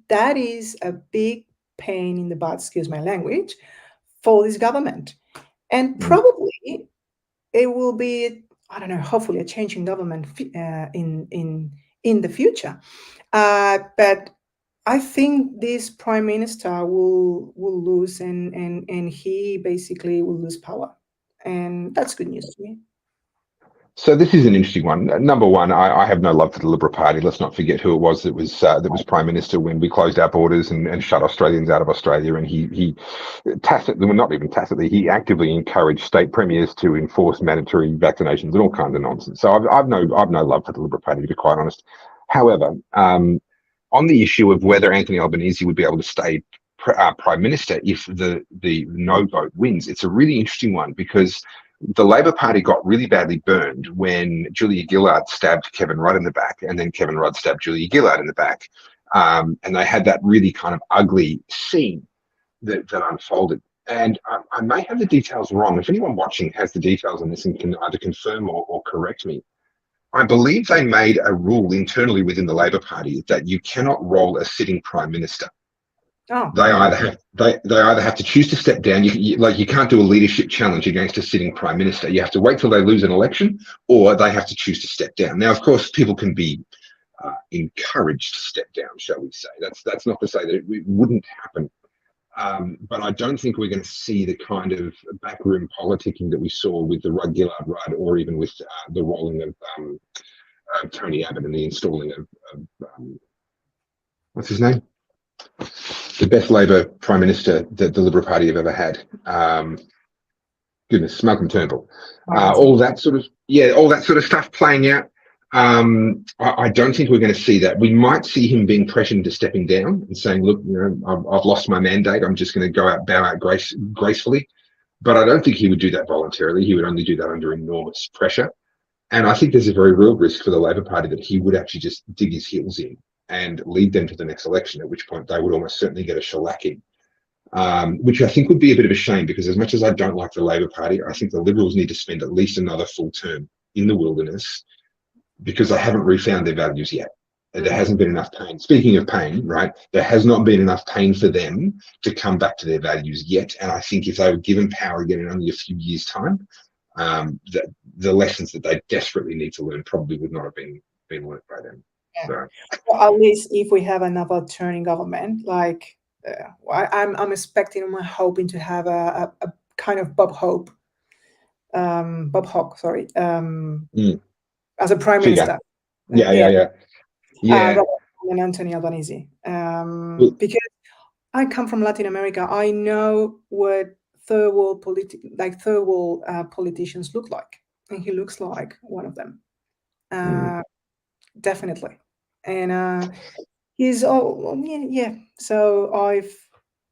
that is a big pain in the butt, excuse my language, for this government. And probably it will be, I don't know, hopefully a change in government in the future. But I think this prime minister will lose, and he basically will lose power, and that's good news to me. So this is an interesting one. Number one, I have no love for the Liberal Party. Let's not forget who it was that was Prime Minister when we closed our borders and shut Australians out of Australia. And he tacitly, well, not even tacitly, he actively encouraged state premiers to enforce mandatory vaccinations and all kinds of nonsense. So I've no love for the Liberal Party, to be quite honest. However, on the issue of whether Anthony Albanese would be able to stay Prime Minister if the no vote wins, it's a really interesting one because the Labor Party got really badly burned when Julia Gillard stabbed Kevin Rudd in the back, and then Kevin Rudd stabbed Julia Gillard in the back. And they had that really kind of ugly scene that unfolded. And I may have the details wrong. If anyone watching has the details on this and can either confirm or correct me, I believe they made a rule internally within the Labor Party that you cannot roll a sitting Prime Minister. Oh. They either have to choose to step down. You can't do a leadership challenge against a sitting prime minister. You have to wait till they lose an election, or they have to choose to step down. Now, of course, people can be encouraged to step down, shall we say? That's not to say that it wouldn't happen, but I don't think we're going to see the kind of backroom politicking that we saw with the Rudd-Gillard-Rudd, or even with the rolling of Tony Abbott and the installing of what's his name? The best Labor Prime Minister that the Liberal Party have ever had. Goodness, Malcolm Turnbull. All that sort of stuff playing out. I don't think we're going to see that. We might see him being pressured into stepping down and saying, "Look, I've lost my mandate. I'm just going to bow out gracefully." But I don't think he would do that voluntarily. He would only do that under enormous pressure. And I think there's a very real risk for the Labor Party that he would actually just dig his heels in and lead them to the next election, at which point they would almost certainly get a shellacking, which I think would be a bit of a shame, because as much as I don't like the Labor Party, I think the Liberals need to spend at least another full term in the wilderness, because they haven't refound their values yet. There hasn't been enough pain. Speaking of pain, right, there has not been enough pain for them to come back to their values yet. And I think if they were given power again in only a few years' time, that the lessons that they desperately need to learn probably would not have been learned by them. Yeah. So. Well, at least if we have another turning government, I'm expecting, I'm hoping to have a kind of Bob Hawke, as a prime minister. Yeah. And Anthony Albanese, because I come from Latin America. I know what third world politicians look like, and he looks like one of them. Definitely. And he's so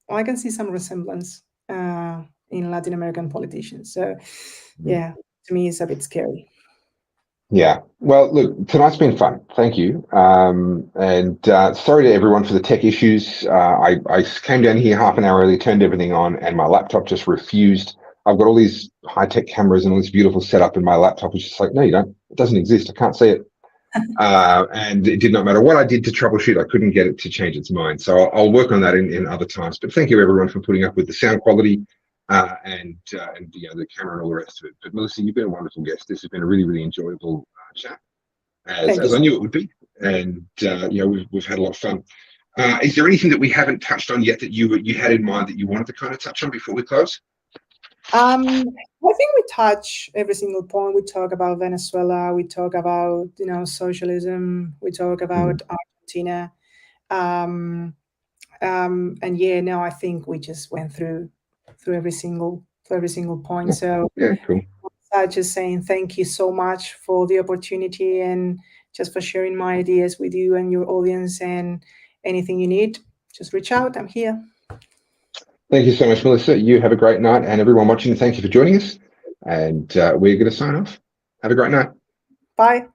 I can see some resemblance in Latin American politicians. So to me it's a bit scary. Yeah, well, look, tonight's been fun. Thank you. And sorry to everyone for the tech issues. I came down here half an hour early, turned everything on, and my laptop just refused. I've got all these high-tech cameras and all this beautiful setup, and my laptop was just like, no, you don't. It doesn't exist. I can't see it. And it did not matter what I did to troubleshoot. I couldn't get it to change its mind. So I'll work on that in other times. But thank you, everyone, for putting up with the sound quality and the camera and all the rest of it. But Melissa, you've been a wonderful guest. This has been a really, really enjoyable chat, as I knew it would be. And we've had a lot of fun. Is there anything that we haven't touched on yet that you had in mind that you wanted to kind of touch on before we close? I think we touch every single point. We talk about Venezuela. We talk about socialism. We talk about Argentina. I think we just went through every single point. So yeah, cool. Just saying thank you so much for the opportunity and just for sharing my ideas with you and your audience. And anything you need, just reach out. I'm here. Thank you so much, Melissa. You have a great night, and everyone watching, thank you for joining us. And we're going to sign off. Have a great night. Bye.